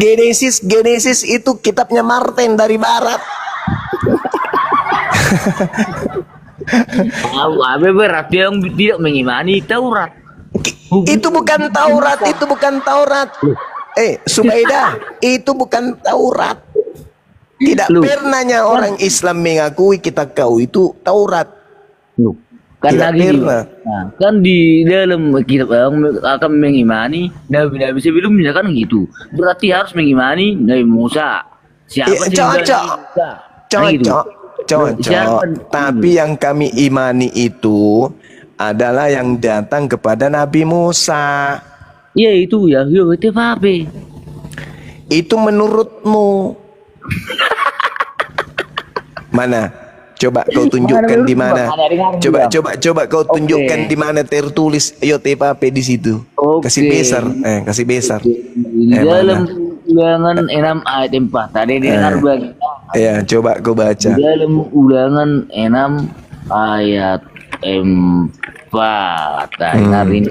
Genesis itu kitabnya Martin dari Barat. Berarti yang tidak mengimani Taurat. Itu bukan Taurat. Subaidah, itu bukan Taurat. Tidak pernahnya orang Islam mengakui kitab kau itu Taurat. Kan lagi kan di dalam kitab akan mengimani nabi-nabi sebelumnya kan gitu. Berarti harus mengimani Nabi Musa. Siapa cocok. Tapi yang kami imani itu adalah yang datang kepada Nabi Musa. Ya itu ya Tefabe. Itu menurutmu. Mana? Coba kau tunjukkan di mana. Coba kau tunjukkan di mana tertulis Yothe-Pave di situ. Kasih besar. Dalam Ulangan 6 ayat 4 tadi dengar bagi. Ya, coba kau baca. Dalam Ulangan 6 ayat 4 hari ini.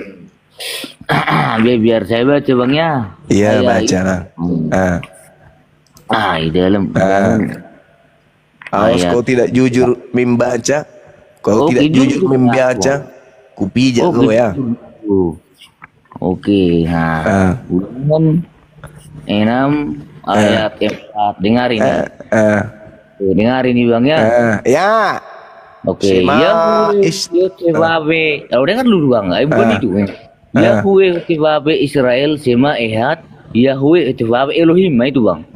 Biar saya baca Bang ya. Iya, baca lah. Di dalam. Awas kau tidak jujur membaca. Kau tidak jujur membaca. Kupijak kau ya. Oke, nah. Ulangan 6 ayat 4. Dengar ini. Dengar ini Bang ya. Ya. Oke. Yahweh. Dengar dulu Bang. Bukan itu. Yahweh Yahweh Israel Sema Ehad. Yahweh Yahweh Elohim. Itu Bang.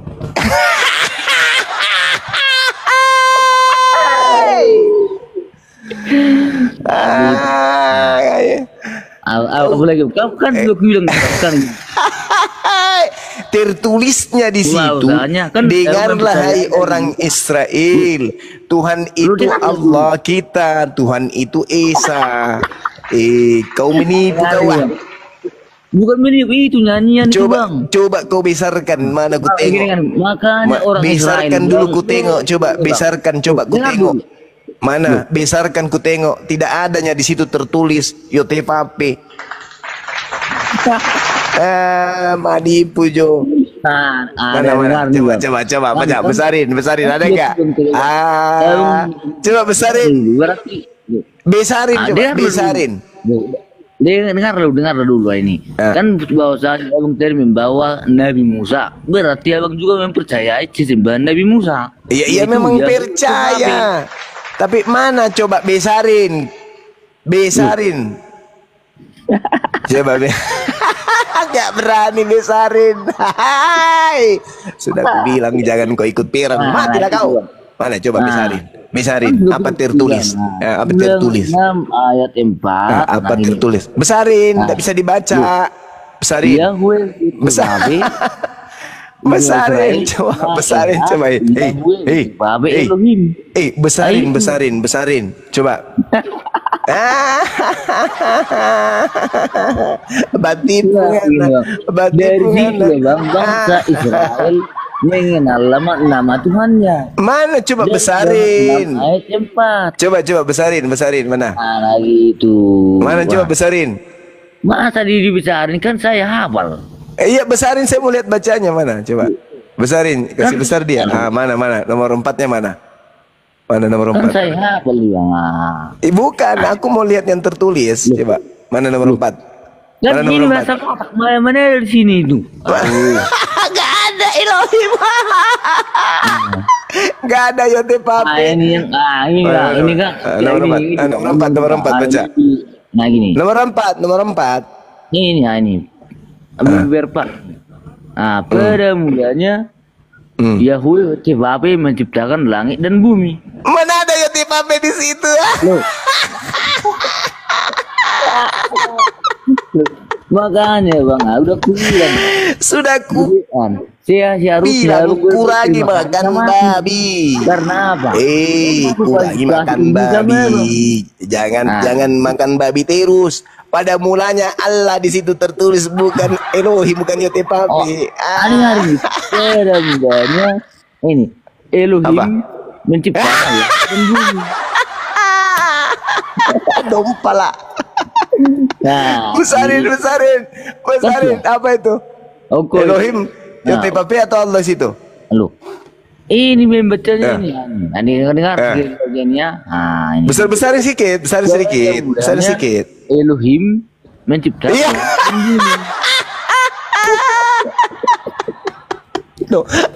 Apa lagi? Kau kan juga bilang kan. Tertulisnya di situ, dengarlah hai orang Israel, Tuhan itu Allah kita, Tuhan itu Esa. Kau menipu kawan. Bukan menipu, itu nyanyian itu Bang. Coba kau besarkan, mana ku tengok. Makanya orang besarkan Israel, dulu ku tengok, coba besarkan, coba ku tengok. Mana? Besarkan ku tengok. Tidak adanya di situ tertulis Yotepape. Menipu Jo. Mana? Coba besarin ada enggak? Coba besarin. Besarin coba, besarin. Dengar dulu ini. Kan bahwa Abang tadi membawa Nabi Musa. Berarti Abang juga mempercayai sesembahan Nabi Musa. Iya memang percaya. Tapi mana coba besarin. Coba Gak berani besarin. Sudah aku bilang jangan kau ikut pirang. Matilah kau. Mana coba besarin. Apa tertulis? Apa tertulis? 6 ayat 4. Apa tertulis? Besarin, tidak bisa dibaca. Besarin. Besarin coba. Besarin. Coba. Batipu bangsa Israel mengenal nama Tuhannya. Mana coba besarin? Ayat 4. Coba besarin mana? Lagi itu. Mana coba besarin? Masa dibesarin kan saya hafal. Iya besarin, saya mau lihat bacanya mana? Coba besarin, kasih besar dia. Mana nomor 4-nya mana? Mana nomor 4? Kan saya hafal Bang. Bukan, aku mau lihat yang tertulis. Coba mana nomor 4? Mana nomor 4? Mana di sini itu? Gak ada Elohim. Gak ada Yotepape. Ini kan nomor 4 baca. Nah gini. Nomor 4. Ini. Berpak. Pada mulanya Yahweh Yotepape menciptakan langit dan bumi. Mana ada Yotepape di situ? Makanya Bang, udah kubilang. Sudah ku saya harus kurangi makan babi. Karena apa? Kurangi makan babi. Jangan makan babi terus. Pada mulanya Allah di situ tertulis, bukan Elohim, bukan Yotepape. Hari pada mulanya ini Elohim menciptakan langit dan bumi. Dompala. Besarin. Apa itu? Elohim, Yotepape atau Allah situ? Halo. Ini membacanya ini. Dengar bagiannya. Ini. Besarin sedikit. Elohim menciptakan.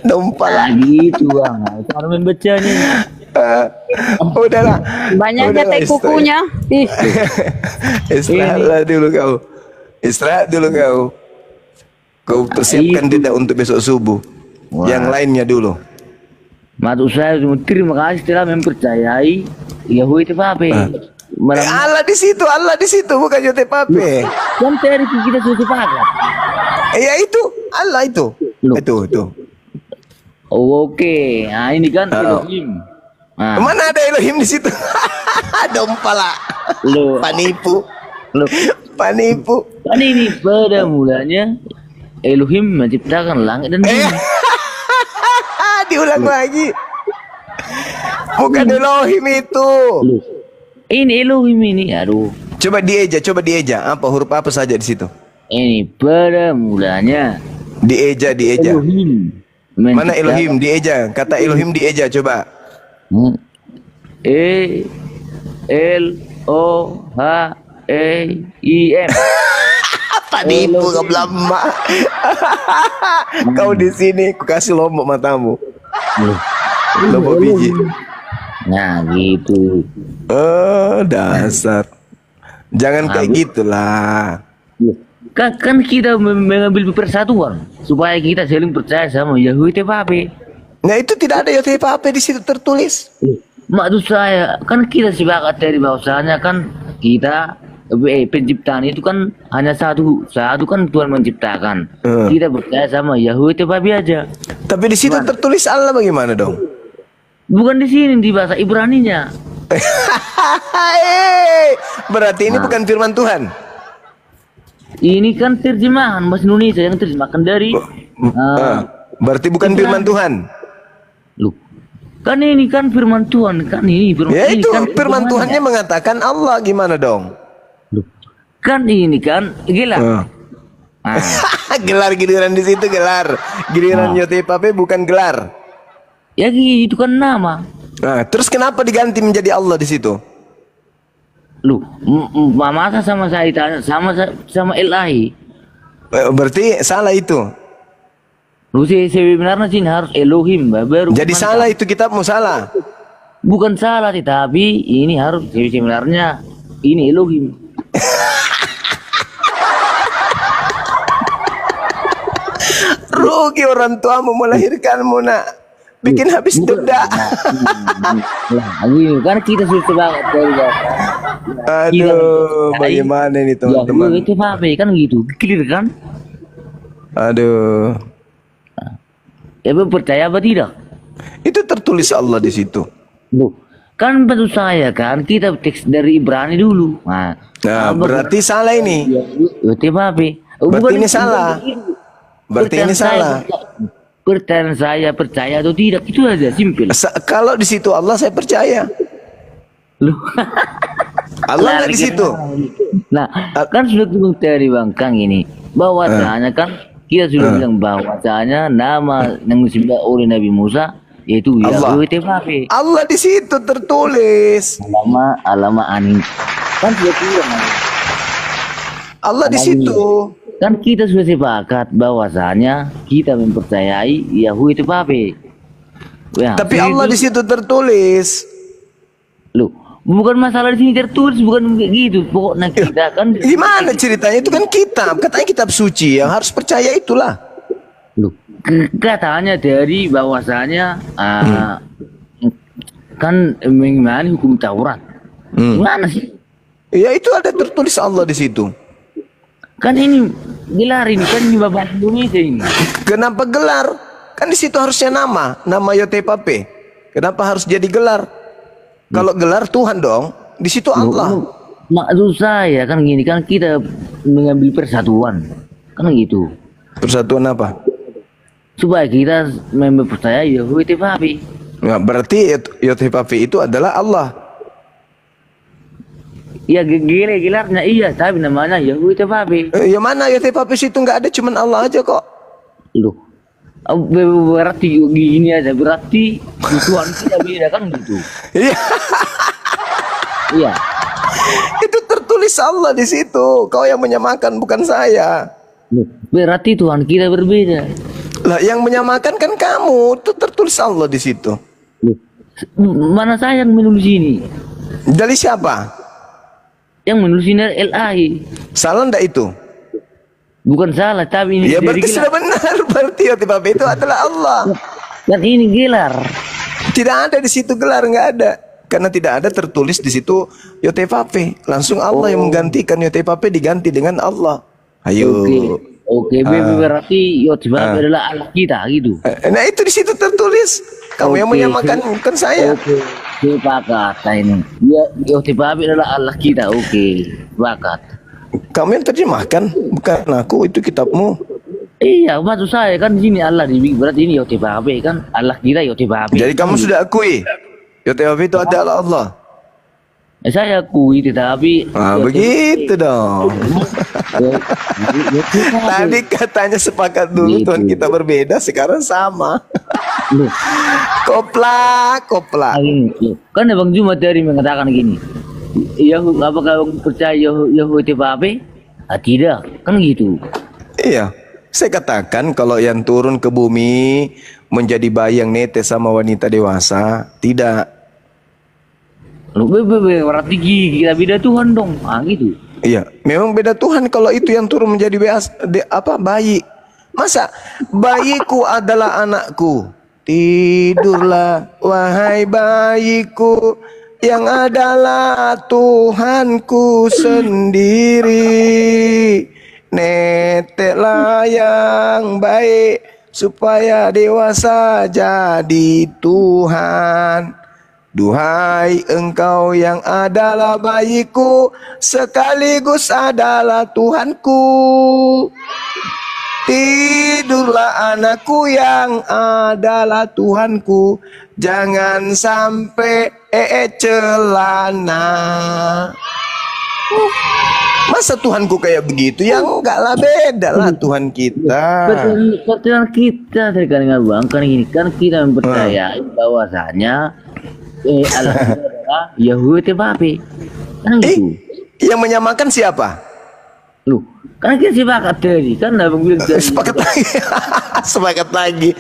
Dompala. Gitu Bang. Cara membacanya. Udahlah. Banyak ketek kukunya. Istirahat dulu kau. Kau persiapkan tidak untuk besok subuh. Yang lainnya dulu. Maksud saya terima kasih telah mempercayai Yahweh Yotepape. Allah di situ bukan Yotepape. Kan tadi kita sudah sepakat. Ya itu Allah itu. Itu. Oke. Nah ini kan Elohim. Mana ada Elohim di situ? Dompala. Panipu. Kan ini pada mulanya Elohim menciptakan langit dan bumi. Diulang lagi. Bukan Elohim itu. Ini Elohim ini, aduh. Coba dieja. Apa huruf apa saja di situ? Ini pada mulanya dieja. Elohim Mana Elohim dieja? Kata Elohim dieja coba. E L O H E I M. Apa nipu kau lama? Kau di sini, ku kasih lombok matamu. Lombok biji. Nah gitu. Dasar. Jangan kayak gitulah. Kan kita mengambil persatuan supaya kita saling percaya sama Yahweh TPP. Nah itu tidak ada YTPP di situ tertulis. Maksud saya kan kita sepakat dari bahwasanya kan kita penciptaan itu kan hanya satu kan Tuhan menciptakan. Kita percaya sama Yahweh TPP aja. Tapi di situ tertulis Allah bagaimana dong? Bukan di sini, di bahasa Ibraninya. Berarti ini bukan firman Tuhan. Ini kan terjemahan bahasa Indonesia yang terjemahkan dari. Berarti bukan firman Tuhan. Loh, kan ini kan firman Tuhan, kan ini firman. Ya ini itu kan firman Tuhannya mengatakan Allah, gimana dong? Loh, kan ini kan gelar. Gelar giliran di situ gelar. Giliran YTPP bukan gelar. Ya itu kan nama. Nah, terus kenapa diganti menjadi Allah di situ? Loh, masa sama saya tanya sama Ilahi. Berarti salah itu. Loh, sebenarnya sih harus Elohim baru. Jadi salah itu kitabmu salah. Bukan salah tapi ini harus sebenarnya ini Elohim. Rugi orang tuamu melahirkanmu nak. Bikin habis dedak. Kan kita susah banget dari Aduh, bagaimana ini teman-teman? Ya, itu apa kan gitu, clear kan? Aduh. Ya percaya apa tidak? Itu tertulis Allah di situ. Loh, kan menurut saya kan kita teks dari Ibrani dulu. Nah berarti salah ini. Berarti apa? Berarti ini salah. Berarti ini salah. Pertanyaan saya percaya atau tidak itu aja simpel. Kalau di situ Allah saya percaya. Loh. Allah nggak di situ. Nah, kan sudah tunggu dari Bang Kang ini bahwasanya kan kita sudah bilang bahwasanya nama yang disebut oleh Nabi Musa yaitu Yahweh TPP. Allah di situ tertulis. Alama aning. Kan sudah bilang. Allah di situ. Kan kita sudah sepakat bahwasanya kita mempercayai Yahweh TPP. Ya, tapi Allah di situ tertulis. Loh, bukan masalah di sini tertulis, bukan gitu. Pokoknya kita kan. Gimana ceritanya? Itu kan kitab, katanya kitab suci yang harus percaya itulah. Loh, katanya dari bahwasanya kan mengimani hukum Taurat. Gimana sih? Ya itu ada tertulis Allah di situ. Kan ini gelar ini kan di bahasa Indonesia ini. Kenapa gelar? Kan di situ harusnya nama YTPP. Kenapa harus jadi gelar? Kalau gelar Tuhan dong, di situ Allah. Maksud saya kan gini kan kita mengambil persatuan, kan gitu. Persatuan apa? Supaya kita mempercayai Yahweh TPP. Nah, berarti YTPP itu adalah Allah. Ya gelarnya iya, tapi namanya Yahweh TPP. Yang mana YTPP situ nggak ada, cuman Allah aja kok. Loh, berarti gini aja, berarti Tuhan kita beda kan gitu. Iya. Iya. Itu tertulis Allah di situ. Kau yang menyamakan bukan saya. Loh, berarti Tuhan kita berbeda. Lah yang menyamakan kan kamu. Itu tertulis Allah di situ. Loh, mana saya yang menulis ini? Dari siapa? Yang menulis ini LAI. Salah ndak itu? Bukan salah, tapi ini ya berarti sudah benar. Berarti YTPP itu adalah Allah. Dan ini gelar. Tidak ada di situ gelar, nggak ada. Karena tidak ada tertulis di situ YTPP. Langsung Allah yang menggantikan YTPP, diganti dengan Allah. Ayo. Oke, berarti YTPP adalah Allah kita gitu. Nah itu di situ tertulis. Kamu yang menyamakan, bukan saya. Oke, sepakat ini. YTPP adalah Allah kita. Oke, sepakat. Kamu yang terjemahkan, bukan aku. Itu kitabmu. Iya, maksud saya kan di sini Allah dibikin, berarti ini YTPP kan Allah kita YTPP. Jadi kamu sudah akui YTPP itu adalah Allah. Saya akui tetapi Begitu dong. Tadi katanya sepakat dulu Tuhan kita berbeda, sekarang sama. Koplak. Kan Bang Juma tadi mengatakan gini, apakah Bang percaya Yahweh itu apa? Tidak, kan gitu. Iya, saya katakan kalau yang turun ke bumi menjadi bayi yang netes sama wanita dewasa, tidak. Berarti kita beda Tuhan dong, gitu. Iya, memang beda Tuhan kalau itu yang turun menjadi bayi. Masa bayiku adalah anakku. Tidurlah wahai bayiku, yang adalah Tuhanku sendiri. Neteklah yang baik supaya dewasa jadi Tuhan. Duhai engkau yang adalah bayiku, sekaligus adalah Tuhanku. Tidurlah anakku yang adalah Tuhanku, jangan sampai celana. Masa Tuhanku kayak begitu? Ya enggak lah, beda lah Tuhan kita. Betul kita terkadang Bang, kan gini, kan kita mempercayai bahwasanya Allah adalah Yahweh Tebabe. Kan gitu. Yang menyamakan siapa? Loh, kan kita sepakat tadi, kan Abang bilang tadi. Sepakat lagi. Sepakat lagi.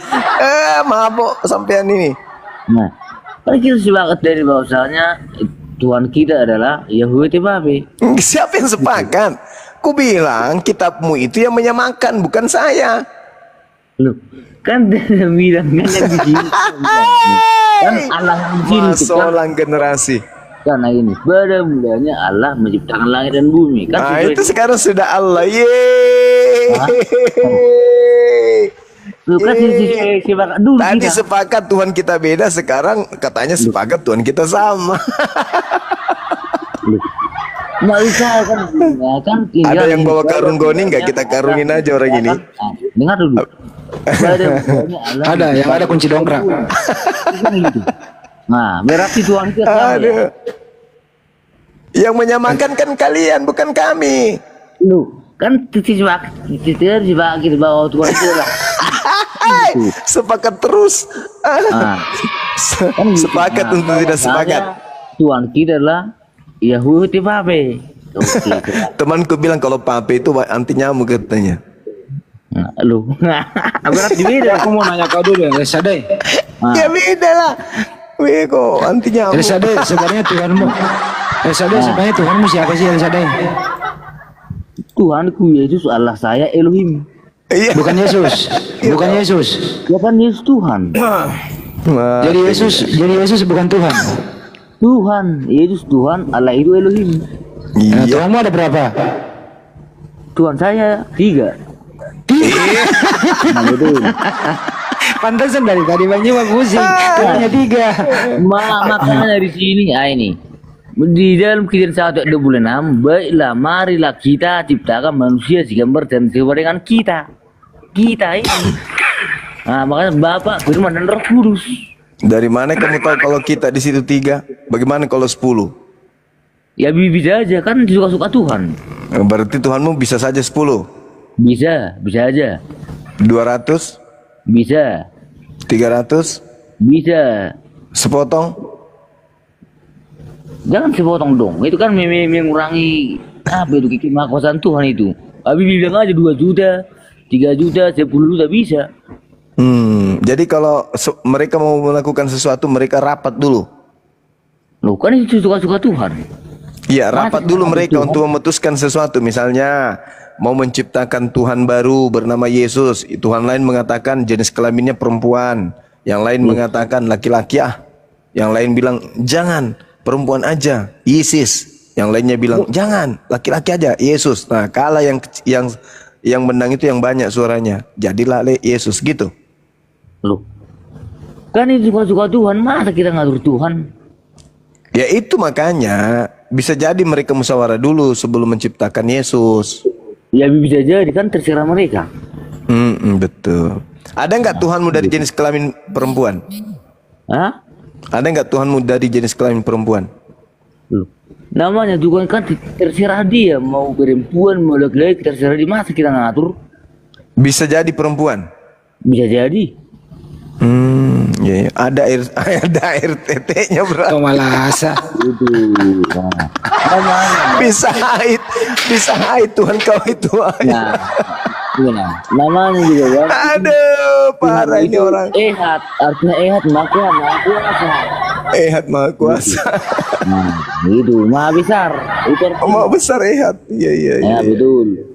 Mabok sampean ini. Nah, kan kita sepakat tadi bahwasanya Tuhan kita adalah Yahweh Tebabe. Siapa yang sepakat? Ku bilang kitabmu itu yang menyamakan, bukan saya. Loh, kan dia bilang kan yang di sini. Kan Allah yang di sini Masolang generasi. Karena ini pada mulanya Allah menciptakan langit dan bumi. Kan nah itu sekarang sudah Allah. Yeay. Dulu tadi sepakat Tuhan kita beda, sekarang katanya sepakat Tuhan kita sama. Nggak bisa kan ada yang bawa karung goni, nggak kita karungin aja orang ini. Dengar dulu. Ada yang ada kunci dongkrak. Nah, berarti Tuhan kita sama. Yang menyamakan kan kalian, bukan kami. Lu kan sepakat bahwa Tuhan itu adalah sepakat terus. Sepakat untuk tidak sepakat. Tuhan kita adalah Yahweh Tebabe. Temanku bilang kalau pape itu anti nyamuk katanya. Lu berarti beda. Aku mau nanya kau dulu ya, Sadai. Ya beda lah. Kok anti nyamuk. Sadai sebenarnya Tuhanmu. Sadai sebenarnya Tuhanmu siapa sih Sadai? Tuhanku Yesus Allah saya Elohim. Iya. Bukan Yesus. Bukan Yesus. Ya kan Yesus Tuhan. Jadi Yesus bukan Tuhan. Tuhan, Yesus Tuhan, Allah itu Elohim. Nah, Tuhanmu ada berapa? Tuhan saya 3. Pantesan dari tadi Bang Juma pusing. Tuhannya 3. Makanya dari sini ini di dalam Kejadian 1:26, baiklah marilah kita ciptakan manusia segambar dan serupa dengan kita ini. Nah, makanya Bapak, Firman dan Roh Kudus. Dari mana kamu tahu kalau kita di situ 3? Bagaimana kalau 10? Ya bisa aja kan, suka-suka Tuhan. Berarti Tuhanmu bisa saja 10. Bisa aja. 200? Bisa. 300? Bisa. Sepotong? Jangan sepotong dong. Itu kan mengurangi apa itu kekuasaan Tuhan itu. Abi bilang aja 2 juta, 3 juta, 10 juta bisa. Jadi kalau mereka mau melakukan sesuatu, mereka rapat dulu. Loh kan itu suka-suka Tuhan. Iya, rapat dulu mereka untuk memutuskan sesuatu. Misalnya mau menciptakan Tuhan baru bernama Yesus. Tuhan lain mengatakan jenis kelaminnya perempuan, yang lain mengatakan laki-laki yang lain bilang jangan, perempuan aja, Yesus. Yang lainnya bilang jangan, laki-laki aja, Yesus. Nah, kalah yang menang itu yang banyak suaranya. Jadilah Yesus gitu. Loh, kan itu suka-suka Tuhan, masa kita ngatur Tuhan? Ya itu makanya bisa jadi mereka musyawarah dulu sebelum menciptakan Yesus. Ya bisa jadi kan, terserah mereka. Betul. Ada nggak Tuhanmu dari jenis kelamin perempuan? Hah? Ada nggak Tuhanmu dari jenis kelamin perempuan? Loh, namanya Tuhan kan terserah dia mau perempuan mau laki-laki terserah dia, masa kita ngatur? Bisa jadi perempuan. Bisa jadi. Iya, ada air tetenya bro. Oh malasa. Itu. Nah, namanya. Bisa haid Tuhan kau itu. Nah, nah, namanya juga kan. Aduh, parah ini orang. Ehat, artinya ehat maha kuasa. Ehat maha kuasa. Nah, itu maha besar. Itu Maha besar Ehat. Iya. ya betul.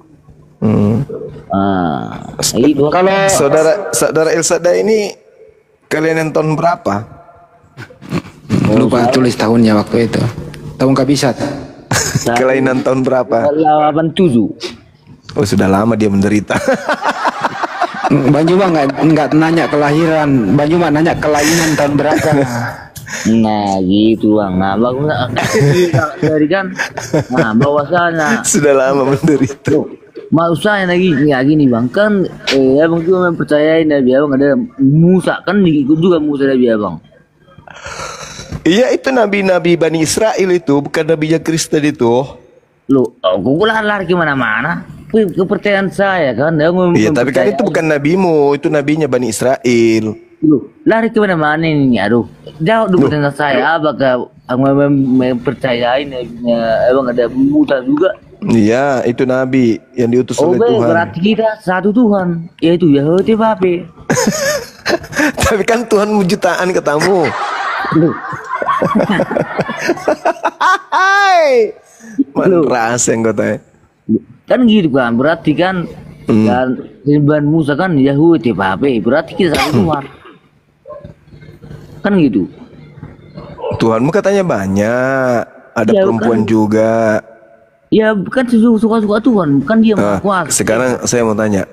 Itu Kalau saudara Elsada ini kalian yang tahun berapa? Lupa tulis tahunnya waktu itu. Tahun kabisat. Kelainan tahun berapa? 87. Oh sudah lama dia menderita. Banyu mah nggak nanya kelahiran, Banyu mah nanya kelainan tahun berapa. Nah gitu bang, nah bagus dari kan, nah bahwasanya Sudah lama menderita. mau saya lagi ya gini bang kan, abang juga mempercayai Nabi abang ada Musa kan ikut juga Musa Nabi abang. Iya itu nabi-nabi Bani Israel itu, bukan nabinya Kristen itu. Loh, kok lari kemana-mana? Kepercayaan saya kan, Iya tapi kan itu bukan nabimu, itu nabinya Bani Israel. Loh, lari kemana-mana ini, aduh jauh dulu dengan saya, apakah mempercayai Nabinya abang ada Musa juga? Iya itu nabi yang diutus oleh Tuhan. Berarti kita satu Tuhan, yaitu Yahweh Bape. Tapi kan Tuhan jutaan katamu. Hai, rasa yang kata. Kan gitu kan, berarti kan dan sembahan Musa kan Yahweh Bape, berarti kita satu Tuhan. Kan gitu. Tuhanmu katanya banyak, ada Ya, perempuan kan. juga. Ya kan suka-suka Tuhan, kan dia maha kuasa. Sekarang saya mau tanya,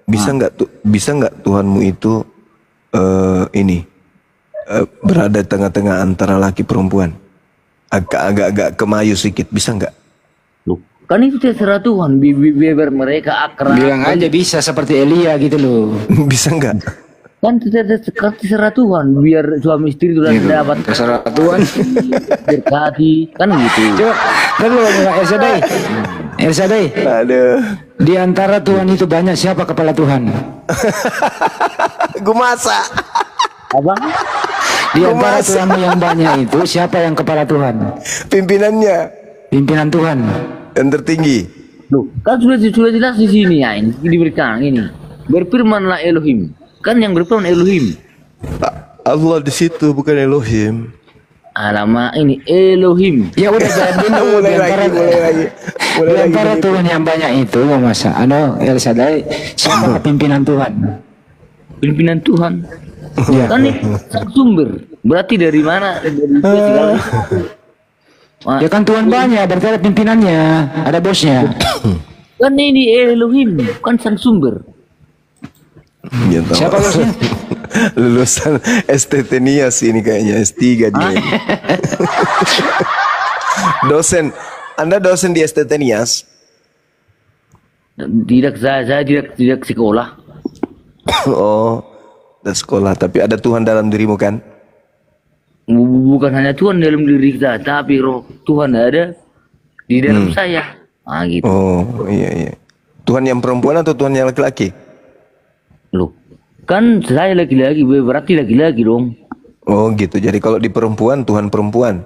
bisa nggak Tuhanmu itu berada tengah-tengah antara laki perempuan, agak kemayu sedikit, bisa nggak? Loh, kan itu terserah Tuhan, biar mereka akrab. Bilang aja bisa seperti Elia gitu loh. Bisa nggak? Kan terserah Tuhan, biar suami istri itu dapat Terserah Tuhan. berkati, kan gitu. Coba kan lu Elsa Day. Aduh, Di antara Tuhan itu banyak, siapa kepala Tuhan? gue masak. Abang, Di antara Tuhan yang banyak itu siapa yang kepala Tuhan? Pimpinannya Pimpinan Tuhan. yang tertinggi. loh, kan sudah jelas di sini ya, ini diberikan ini. Berfirmanlah Elohim. Kan yang berfirman Elohim. Allah di situ bukan Elohim. Nama ini Elohim. Ya udah jadi dulu mulai lagi. Di antara Tuhan yang banyak itu masa Elsa Day siapa pimpinan Tuhan? Pimpinan Tuhan. Ya. Kan ini sumber. Berarti dari mana? Dari segala. Ya kan Tuhan banyak, berarti ada pimpinannya, ada bosnya. Kan ini Elohim, kan sang sumber. Ya, tahu. Siapa bosnya? Lulusan STT Nias ini kayaknya S3 dia. Dosen, Anda dosen di STT Nias? Tidak, saya tidak sekolah. Oh, ada sekolah, tapi ada Tuhan dalam dirimu kan? Bukan hanya Tuhan dalam diri kita, tapi roh Tuhan ada di dalam saya. Ah gitu. Oh, iya. Tuhan yang perempuan atau Tuhan yang laki-laki? Loh, kan saya laki-laki, berarti laki-laki dong. Oh gitu, jadi kalau di perempuan, Tuhan perempuan.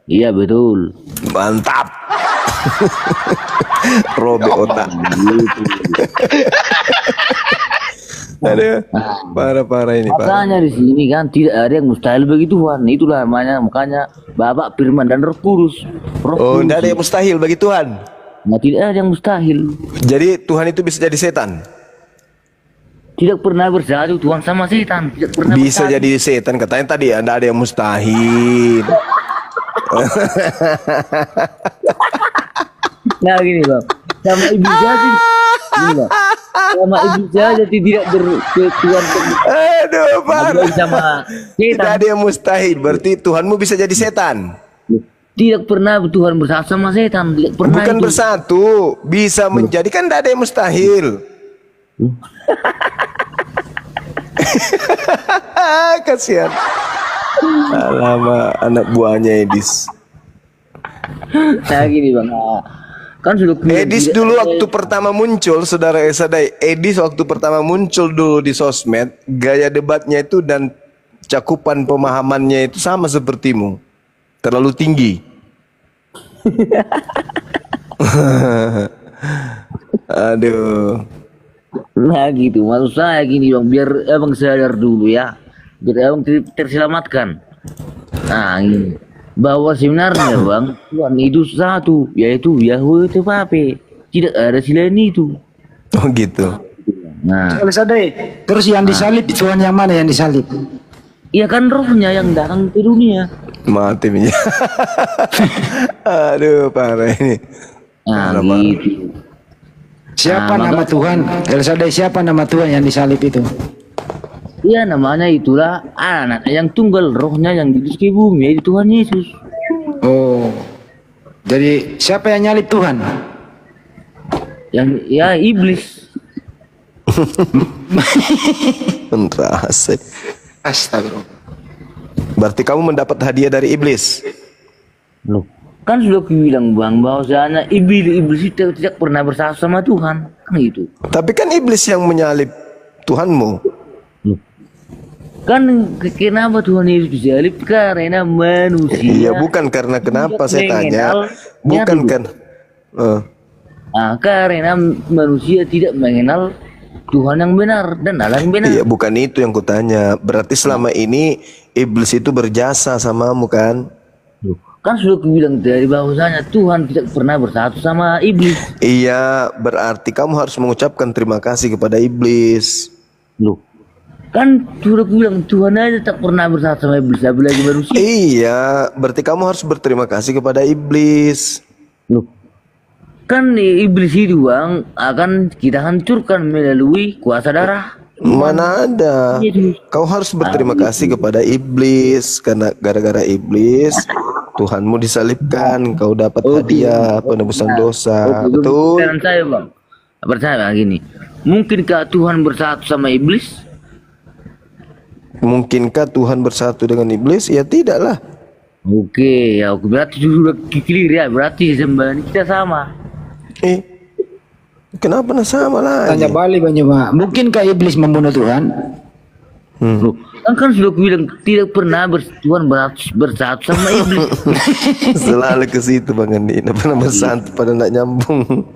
Iya betul. Mantap. Robek otak. Aduh, parah ini Pak. Makanya di sini kan tidak ada yang mustahil bagi Tuhan. Itulah makanya Bapak Firman dan Roh Kudus. Oh, tidak ada yang mustahil bagi Tuhan. Nah, tidak ada yang mustahil. Jadi Tuhan itu bisa jadi setan. Tidak pernah bersatu Tuhan sama setan. Tidak pernah Bisa bersatu. jadi setan, katanya tadi tidak ada yang mustahil. Nah gini bang, sama ibu saja, gini bang, sama ibu saja tidak berketuan Aduh, parah. sama Tidak setan. ada yang mustahil, berarti Tuhanmu bisa jadi setan. Tidak pernah Tuhan bersatu sama setan. Tidak pernah. Bukan itu. bersatu, bisa menjadi, kan tidak ada yang mustahil. Kasihan. Alamak, anak buahnya Edis. Nah gini bang, kan sudah Edis dulu waktu pertama muncul, saudara Esadai, Edis waktu pertama muncul dulu di sosmed, gaya debatnya itu dan cakupan pemahamannya itu sama sepertimu, terlalu tinggi. Aduh. Nah gitu, maksud saya gini bang, biar abang sadar dulu ya, biar abang terselamatkan. Nah gini, bahwa sebenarnya bang, Tuhan itu satu, yaitu Yahweh Tepape, tidak ada selain itu. Oh gitu. Nah, Terus yang disalib Tuhan yang mana yang disalib? iya kan rohnya yang datang ke dunia. Mati minyak. Aduh parah ini. Nah Parah, gitu. Siapa Nah, nama Tuhan? Elsadai, siapa nama Tuhan yang disalib itu? Iya namanya itulah anak yang tunggal, rohnya yang di ke bumi, yaitu Tuhan Yesus. Oh. Jadi siapa yang nyalip Tuhan? Yang ya iblis. Terasa. Astagfirullah. Berarti kamu mendapat hadiah dari iblis. Loh, kan sudah kubilang bang bahwasanya iblis itu tidak pernah bersatu sama Tuhan, kan gitu. Tapi kan iblis yang menyalip Tuhanmu. Kan kenapa Tuhan Yesus disalib? Karena manusia. Iya, bukan karena kenapa saya tanya. Bukan kan. Karena manusia tidak mengenal Tuhan yang benar dan Allah yang benar. Iya, bukan itu yang kutanya. Berarti selama ini iblis itu berjasa samamu kan? Loh, kan sudah kubilang dari bahwasanya Tuhan tidak pernah bersatu sama iblis. Iya, berarti kamu harus mengucapkan terima kasih kepada iblis. Loh, kan sudah kubilang Tuhan aja tak pernah bersatu sama iblis, apalagi manusia. Iya, berarti kamu harus berterima kasih kepada iblis. Loh, kan iblis itu bang akan kita hancurkan melalui kuasa darah. Mana ada? Kau harus berterima kasih kepada iblis karena gara-gara iblis Tuhanmu disalibkan, kau dapat hadiah penebusan dosa. Betul. Pertanyaan saya bang, pertanyaan gini, mungkinkah Tuhan bersatu sama iblis? Mungkinkah Tuhan bersatu dengan iblis? Ya tidaklah. Oke, ya oke, berarti sudah clear ya, berarti sembahan kita sama. Kenapa sama lagi? Tanya balik Bang Juma. Mungkinkah iblis membunuh Tuhan? Loh, kan sudah bilang tidak pernah Tuhan bersatu sama iblis. Selalu ke situ Bang Andi. Tidak pernah bersatu pada nak nyambung.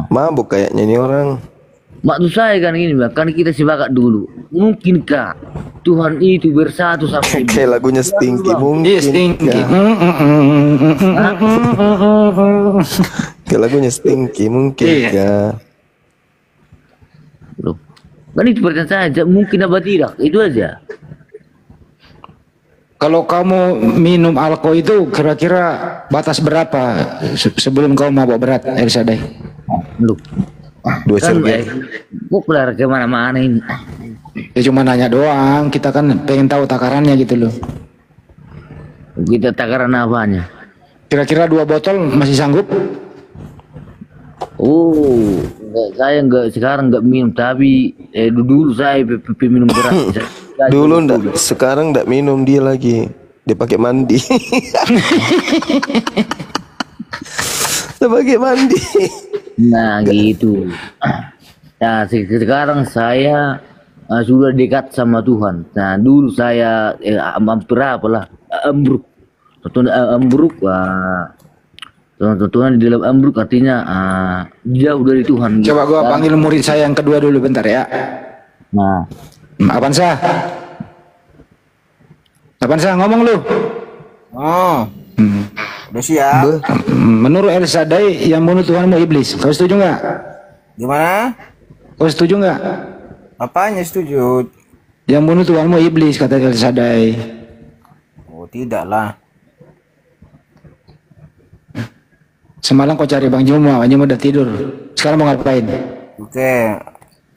Mabuk kayaknya ini orang. Maksud saya kan ini bang, kan kita sepakat dulu. Mungkinkah Tuhan itu bersatu sama iblis? Kayak lagunya Stinky mungkin. Iya, Stinky. Kayak lagunya Stinky mungkin ya. Loh, kan itu pertanyaan saja, mungkin apa tidak, itu aja. Kalau kamu minum alkohol itu kira-kira batas berapa sebelum kau mabok berat, Elsadai? Loh, 2 kan sergei. kok kelar kemana-mana ini. Ya cuma nanya doang, kita kan pengen tahu takarannya gitu loh. Kita takaran apanya? Kira-kira 2 botol masih sanggup? Oh, saya sekarang enggak minum, tapi dulu saya minum berat. Dulu enggak, sekarang enggak minum dia lagi. Dia pakai mandi. Dia pakai mandi. Nah, gitu. Nah, sekarang saya sudah dekat sama Tuhan. Nah, dulu saya hampir apalah ambruk. Ambruk Tuhan di dalam ambruk artinya jauh dari Tuhan. Coba gua panggil murid saya yang kedua dulu bentar ya. Nah, Avanza. Avanza ngomong lu. Oh. Udah siap. Menurut Elsadai yang bunuh Tuhanmu iblis. Kau setuju nggak? Gimana? Kau setuju nggak? Apanya setuju? Yang bunuh Tuhanmu iblis kata Elsadai. Oh, tidaklah. Semalam kau cari Bang Juma udah tidur. Sekarang mau ngapain? Oke.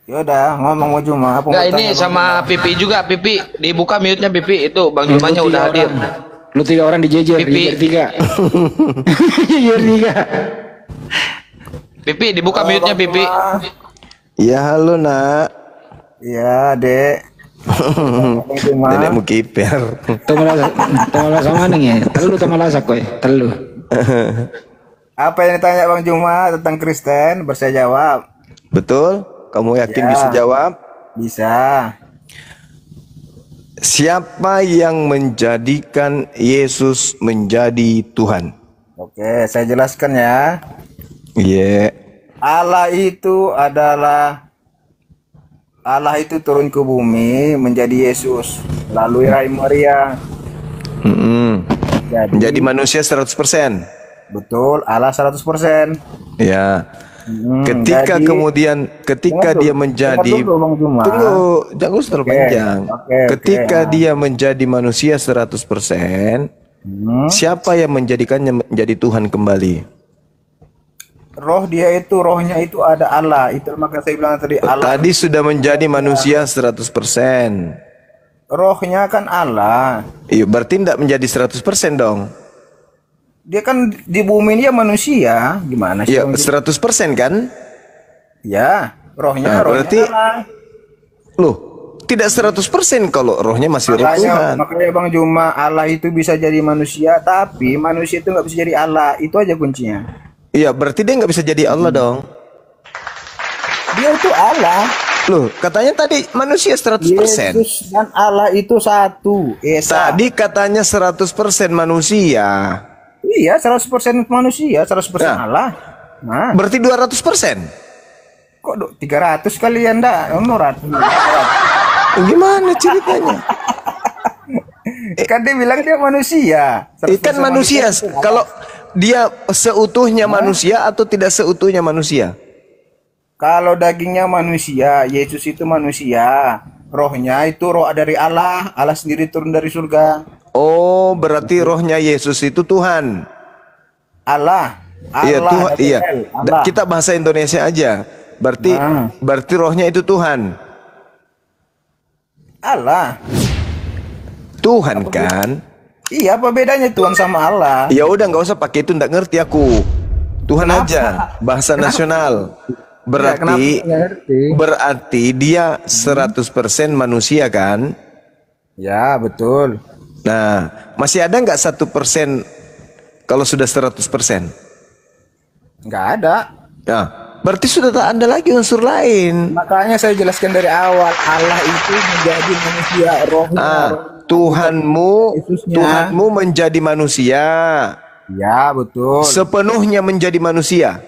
Yaudah, ngomong Juma. Enggak, ini sama Pipi juga, Pipi. Dibuka mute-nya Pipi, itu Bang Jumanya udah hadir. Lu 3 orang dijejer, Pipi. jejer 3. Jejer 3. Pipi, dibuka mute-nya Pipi. Ya halo nak. Iya, Dek. Dedekmu kiper. Tomala sama nih ya. Telu tomala sak koy. Telu. Apa yang ditanya Bang Juma tentang Kristen? Bersedia jawab. Betul? Kamu yakin Ya. bisa jawab? Bisa. Siapa yang menjadikan Yesus menjadi Tuhan? Oke, saya jelaskan ya. Iya. Allah itu turun ke bumi menjadi Yesus melalui rahim Maria. Menjadi manusia 100%. Betul, Allah 100%. Ya. Ketika jadi- kemudian ketika dia menjadi Dengar dulu, Bang Juma. tunggu, jangan usah terlalu panjang. oke. Ketika dia menjadi manusia 100%, siapa yang menjadikannya menjadi Tuhan kembali? Rohnya itu ada Allah. Itu maka saya bilang tadi Allah. Tadi sudah menjadi manusia 100%. Rohnya kan Allah. Iya, berarti tidak menjadi 100% dong. Dia kan di bumi ini ya manusia. Gimana sih? Ya, Bang Juma? 100% kan? Ya, rohnya Berarti Allah. loh, tidak 100% kalau rohnya masih roh Tuhan. Makanya Bang Juma, Allah itu bisa jadi manusia, tapi manusia itu nggak bisa jadi Allah. Itu aja kuncinya. Iya, berarti dia nggak bisa jadi Allah dong. Dia itu Allah. Loh, katanya tadi manusia 100%. Yesus dan Allah itu satu. Esa. Tadi katanya 100% manusia. Iya, 100% manusia, 100% Nah. Allah. Nah, Berarti 200%. kok 300 kali Anda? 100. Gimana ceritanya? Kan dia bilang dia manusia. 100% Ikan manusia. itu Allah. Kalau dia seutuhnya manusia atau tidak seutuhnya manusia? Kalau dagingnya manusia, Yesus itu manusia. Rohnya itu roh dari Allah. Allah sendiri turun dari surga. Oh, berarti rohnya Yesus itu Tuhan. Allah. Iya, Tuhan. double Iya. L, Allah. Kita bahasa Indonesia aja. Berarti rohnya itu Tuhan. Allah. Tuhan kan? Iya, apa bedanya Tuhan sama Allah? Ya udah nggak usah pakai itu, nggak ngerti aku. Tuhan aja, bahasa nasional. Berarti kenapa nggak ngerti? berarti dia 100% manusia kan? Ya, betul. Nah, masih ada nggak 1% kalau sudah 100%? Nggak ada. Nah, berarti sudah tak ada lagi unsur lain. Makanya saya jelaskan dari awal, Allah itu menjadi manusia, rohnya. Yesusnya. Tuhanmu menjadi manusia. Ya, betul. Sepenuhnya menjadi manusia.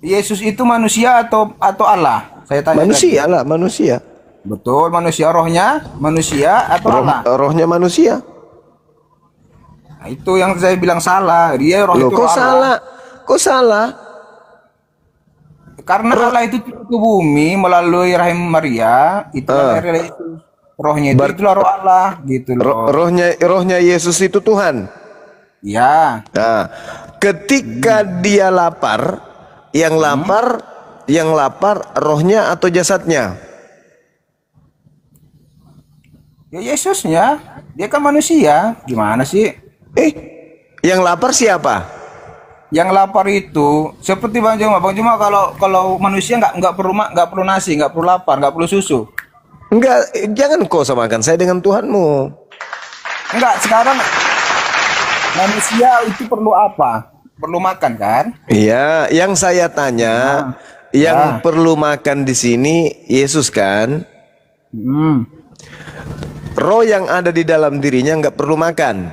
Yesus itu manusia atau Allah? Saya tanya. Manusia lah, manusia. Betul, manusia, rohnya manusia atau Allah? Rohnya manusia. Nah, itu yang saya bilang salah. Dia roh Loh, itu kok Allah. salah? Kok salah? Karena Allah itu turun ke bumi melalui rahim Maria, itu kan dari Yesus. Rohnya itu itulah roh Allah gitu loh. Rohnya Yesus itu Tuhan. Ya. Nah, ketika dia lapar, yang lapar rohnya atau jasadnya? Ya Yesusnya, dia kan manusia. Gimana sih? Yang lapar siapa? Yang lapar itu seperti Bang Juma. Bang Juma kalau manusia nggak perlu nasi, nggak perlu lapar, nggak perlu susu. Enggak, jangan kau samakan saya dengan Tuhanmu. Enggak, sekarang manusia itu perlu apa? Perlu makan kan? Iya, yang saya tanya, yang perlu makan di sini Yesus kan? Roh yang ada di dalam dirinya nggak perlu makan.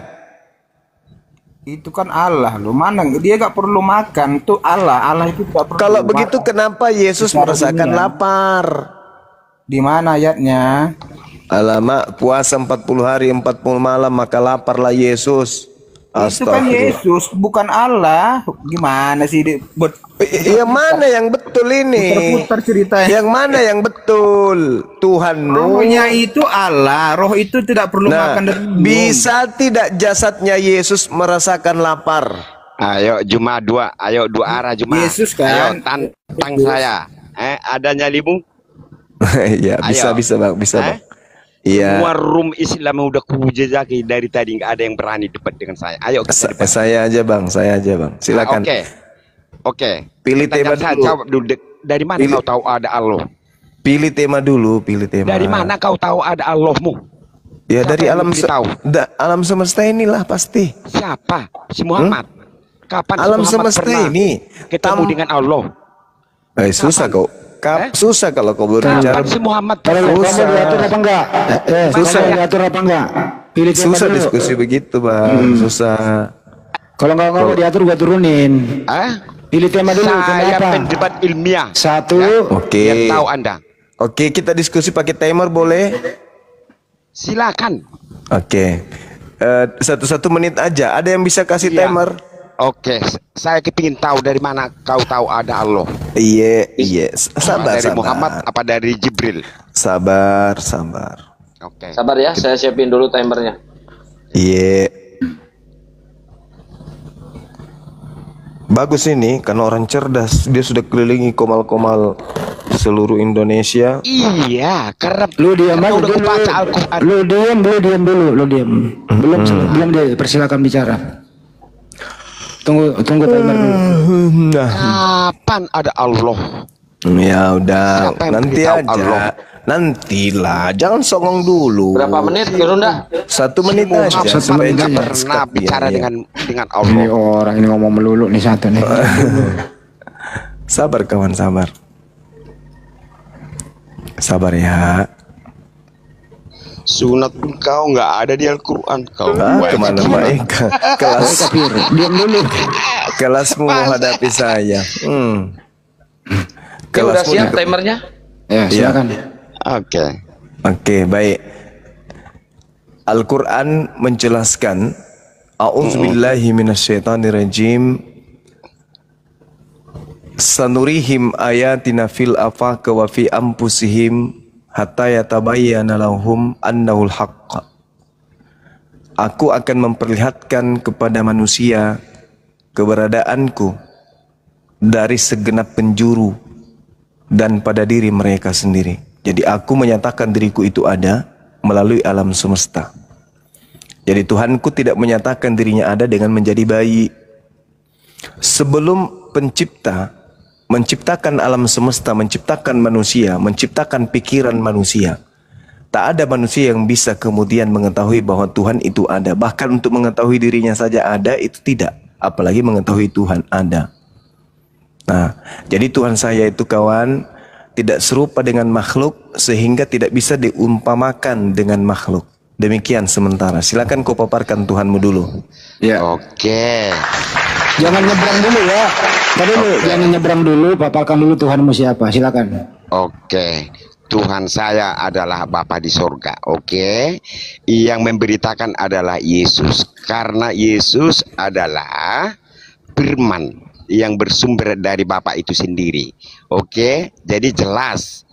Itu kan Allah loh. Mana dia nggak perlu makan, tuh Allah. Allah itu nggak perlu. Kalau begitu makan. kenapa Yesus Secara merasakan dunia. lapar? Di mana ayatnya? Alamak, puasa 40 hari 40 malam maka laparlah Yesus. Itu kan Yesus, bukan Allah. Gimana sih? Yang mana yang betul ini? Putar ceritanya. Yang mana yang betul? Tuhanmu. Rohnya itu Allah. Roh itu tidak perlu makan dan minum. Bisa tidak jasadnya Yesus merasakan lapar? Ayo Juma 2, ayo 2 arah Juma. Yesus kan. Ayo tantang saya. Ada nyalimu? Ya, bisa Bang, bisa Bang. Iya. Semua room Islam udah kujejaki dari tadi, nggak ada yang berani debat dengan saya. Ayo Saya aja Bang. Silakan. Oke. Pilih tema saya dulu. jawab dulu. Dari mana kau tahu ada Allah? Pilih tema dulu, Dari mana kau tahu ada Allahmu? Ya Siapa dari yang alam memberitahu? alam semesta inilah pasti. Siapa? Si Muhammad. Kapan si Alam Muhammad semesta pernah ini ketemu dengan Allah? susah Kapan? kau. Susah kalau kau berbicara. Kapan si Muhammad Kalau pernah? kamu diatur apa enggak? Susah. Kamu diatur apa enggak? Pilih tema Susah dulu. diskusi begitu, Bang. Susah. Kalau enggak kamu diatur gua turunin. Pilih tema dulu. Tema Saya apa? pendebat ilmiah. Satu. Oke. Biar tahu Anda. Oke, kita diskusi pakai timer boleh? Silakan. Oke. 1 menit aja. Ada yang bisa kasih Iya. timer? Oke, saya kepingin tahu dari mana kau tahu ada Allah. Iya. Sabar, Dari sabar. Muhammad apa dari Jibril? Sabar. Oke. Sabar ya, saya siapin dulu timernya. Iya. Bagus ini, karena orang cerdas. Dia sudah kelilingi komal-komal seluruh Indonesia. Iya, karena Lu diam aja udah dulu. baca Al-Quran. Lu diam dulu. Lu diam. Belum dia persilakan bicara. Tunggu timer dulu. Nah, Kapan ada Allah? ya udah, Siapa yang nanti beritahu aja. Allah? Nantilah, jangan songong dulu. Berapa menit, Gerunda? 1 menit aja. Muhammad supaya menit cepat aja. pernah skip. bicara Iya. dengan Ini Allah. orang ini ngomong melulu nih satu nih. Sabar kawan, sabar. Sabar ya. Sunat pun kau nggak ada di Al-Quran. Kau Kemana baik? Kafir. Diam dulu. Kelasmu menghadapi saya. Oke, udah siap timernya? Ya, silakan. Oke. Oke, baik. Al-Quran menjelaskan, A'udzubillahi minasyaitonirrajim. Sanurihim ayatina fil afaq wa fi anfusihim hatta yatabayyana lahum annahul haqq. Aku akan memperlihatkan kepada manusia keberadaanku dari segenap penjuru dan pada diri mereka sendiri. Jadi aku menyatakan diriku itu ada melalui alam semesta. Jadi Tuhanku tidak menyatakan dirinya ada dengan menjadi bayi. Sebelum pencipta menciptakan alam semesta, menciptakan manusia, menciptakan pikiran manusia, tak ada manusia yang bisa kemudian mengetahui bahwa Tuhan itu ada. Bahkan untuk mengetahui dirinya saja ada, itu tidak. Apalagi mengetahui Tuhan ada. Nah, jadi Tuhan saya itu kawan tidak serupa dengan makhluk sehingga tidak bisa diumpamakan dengan makhluk. Demikian sementara. Silakan kau paparkan Tuhanmu dulu. Ya. Oke. Jangan nyebrang dulu ya. Tadi dulu, jangan nyebrang dulu, paparkan dulu Tuhanmu siapa. Silakan. Oke. Tuhan saya adalah Bapa di sorga. Oke. Yang memberitakan adalah Yesus. Karena Yesus adalah firman yang bersumber dari Bapa itu sendiri. Oke. Jadi jelas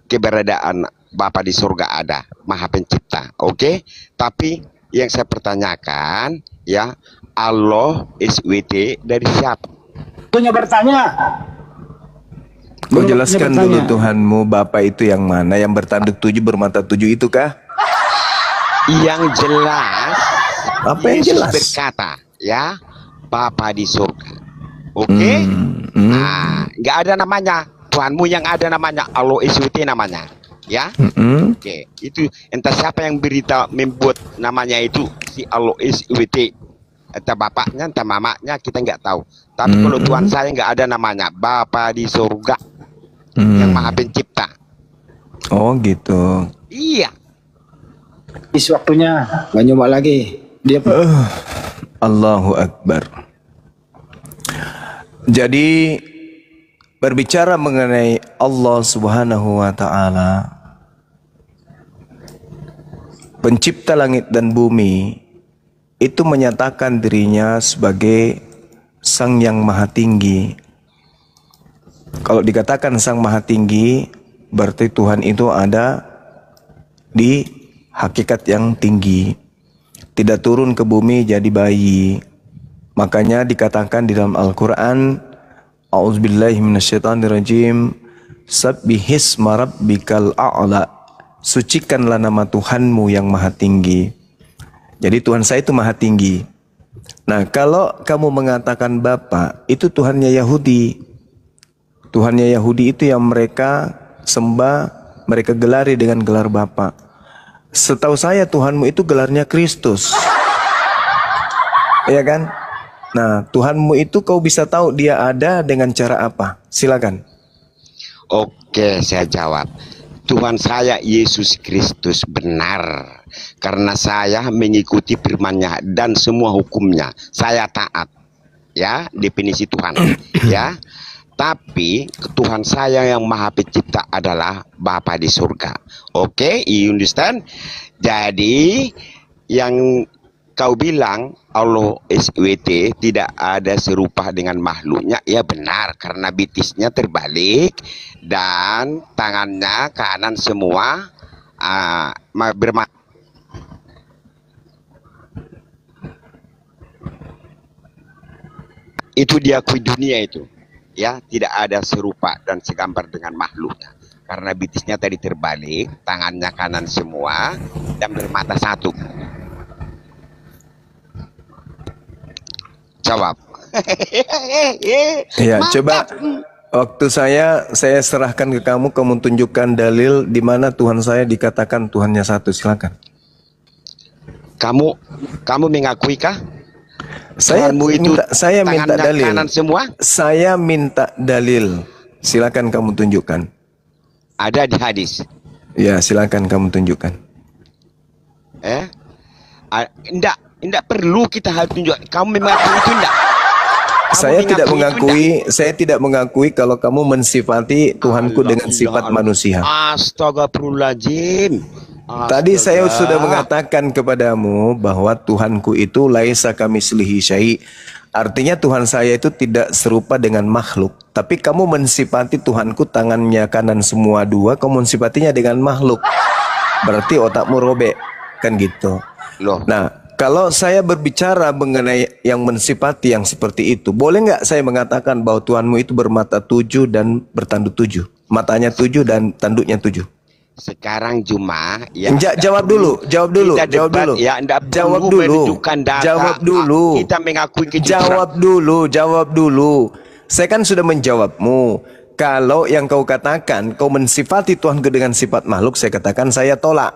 keberadaan Bapa di sorga ada, Maha Pencipta. Oke. Tapi yang saya pertanyakan ya, Allah SWT dari siapa? Punya bertanya. Kau jelaskan bertanya. dulu Tuhanmu, Bapa itu yang mana? Yang bertanduk 7 bermata 7 itu kah? Yang jelas, Apa yang Yesus jelas? berkata, ya, Bapa di surga. Oke? Nah, nggak ada namanya. Tuhanmu yang ada namanya Allah SWT namanya. Ya? Oke. Itu entah siapa yang berita membuat namanya itu si Allah SWT. Entah bapaknya, entah mamanya, kita nggak tahu. Tapi kalau Tuhan saya nggak ada namanya, Bapa di surga yang Maha Pencipta. Oh gitu. Iya. Is waktunya, gak nyoba lagi. Dia Allahu Akbar. Jadi berbicara mengenai Allah Subhanahu wa taala, pencipta langit dan bumi, itu menyatakan dirinya sebagai Sang Yang Maha Tinggi. Kalau dikatakan Sang Maha Tinggi, berarti Tuhan itu ada di hakikat yang tinggi. Tidak turun ke bumi jadi bayi. Makanya dikatakan di dalam Al-Quran, A'udzubillahi minasyaitonirrajim, Sabbihisma rabbikal a'la. Sucikanlah nama Tuhanmu yang Maha Tinggi. Jadi Tuhan saya itu Maha Tinggi. Nah, kalau kamu mengatakan Bapa, itu Tuhannya Yahudi. Tuhannya Yahudi itu yang mereka sembah, mereka gelari dengan gelar Bapa. Setahu saya Tuhanmu itu gelarnya Kristus. Iya kan? Nah, Tuhanmu itu kau bisa tahu dia ada dengan cara apa? Silakan. Oke, saya jawab. Tuhan saya Yesus Kristus benar. Karena saya mengikuti firman-Nya dan semua hukumnya. Saya taat. Ya, definisi Tuhan. Ya. Tapi Tuhan saya yang Maha Pencipta adalah Bapa di surga. Oke, you understand? Jadi yang kau bilang Allah SWT tidak ada serupa dengan makhluknya, ya benar, karena bitisnya terbalik dan tangannya kanan semua bermata. Itu diakui dunia itu. Ya, tidak ada serupa dan segambar dengan makhluknya karena bitisnya tadi terbalik, tangannya kanan semua dan bermata satu. Jawab. Iya, coba waktu saya serahkan ke kamu tunjukkan dalil di mana Tuhan saya dikatakan Tuhannya satu. Silakan. Kamu mengakui kah? Saya minta dalil. Kanan semua? Saya minta dalil. Silakan kamu tunjukkan. Ada di hadis. Ya, silakan kamu tunjukkan. Enggak perlu kita harus tunjuk. Kamu mengakui itu enggak? Saya tidak mengakui kalau kamu mensifati Tuhanku dengan sifat manusia. Astagfirullahaladzim. Tadi saya sudah mengatakan kepadamu bahwa Tuhanku itu laisa kamitslihi syai'. Artinya Tuhan saya itu tidak serupa dengan makhluk. Tapi kamu mensifati Tuhanku tangannya kanan semua dua, kamu mensifatinya dengan makhluk. Berarti otakmu robek, kan gitu. Loh. Nah, kalau saya berbicara mengenai yang mensifati yang seperti itu, boleh nggak saya mengatakan bahwa Tuhanmu itu bermata 7 dan bertanduk 7? Matanya 7 dan tanduknya 7. Sekarang Juma ya. Jawab dulu. Ya, Jawab dulu. Kita mengakui kejujuran. Jawab dulu. Saya kan sudah menjawabmu. Kalau yang kau katakan kau mensifati Tuhanku dengan sifat makhluk, saya katakan saya tolak.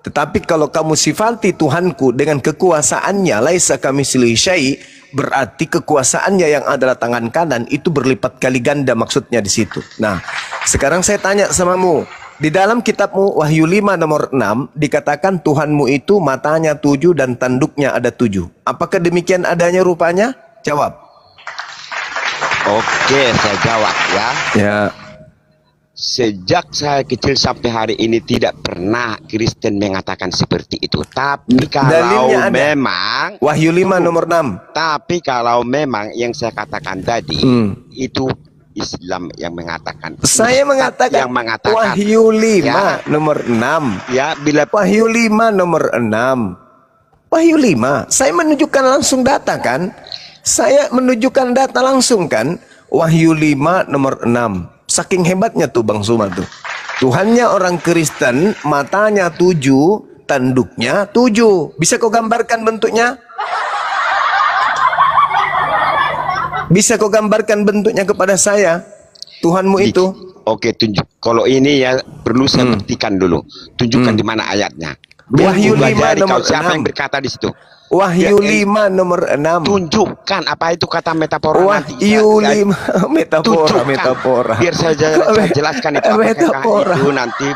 Tetapi kalau kamu sifati Tuhanku dengan kekuasaannya, laisa kamitslihi syai', berarti kekuasaannya yang adalah tangan kanan itu berlipat kali ganda maksudnya di situ. Nah, sekarang saya tanya samamu. Di dalam kitabmu Wahyu 5 nomor 6 dikatakan Tuhanmu itu matanya 7 dan tanduknya ada 7. Apakah demikian adanya rupanya? Jawab. Oke, saya jawab ya. Ya. Sejak saya kecil sampai hari ini tidak pernah Kristen mengatakan seperti itu. Tapi kalau memang Wahyu 5 nomor 6. Tapi kalau memang yang saya katakan tadi itu Islam yang mengatakan. Saya mengatakan, yang mengatakan Wahyu 5 ya, nomor 6. Ya, bila Wahyu 5 nomor 6. Wahyu 5, saya menunjukkan langsung data kan? Saya menunjukkan data langsung kan? Wahyu 5 nomor 6. Saking hebatnya tuh Bang Suma tuh. Tuhannya orang Kristen, matanya 7, tanduknya 7. Bisa kau gambarkan bentuknya? Bisa kau gambarkan bentuknya kepada saya? Tuhanmu itu. Oke, tunjuk. Kalau ini ya perlu saya buktikan dulu. Tunjukkan di mana ayatnya. Wahyu 5 nomor 6. Siapa yang berkata di situ? Wahyu 5 nomor 6. Tunjukkan apa itu kata metafora. Wahyu 5 metafora. Biar saya jelaskan itu. Metafora. Itu nanti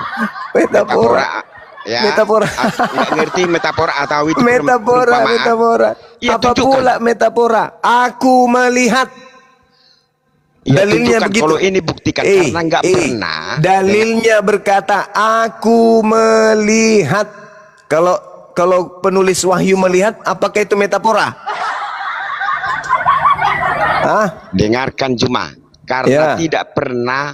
metafora. Ya, metafora. Nggak ngerti metafora atau itu metafora. Ya, apa pula metafora? Aku melihat. Ya, dalilnya begitu. Kalau ini buktikan karena nggak pernah. Dalilnya berkata aku melihat. Kalau penulis Wahyu melihat, apakah itu metafora? Dengarkan Juma, karena tidak pernah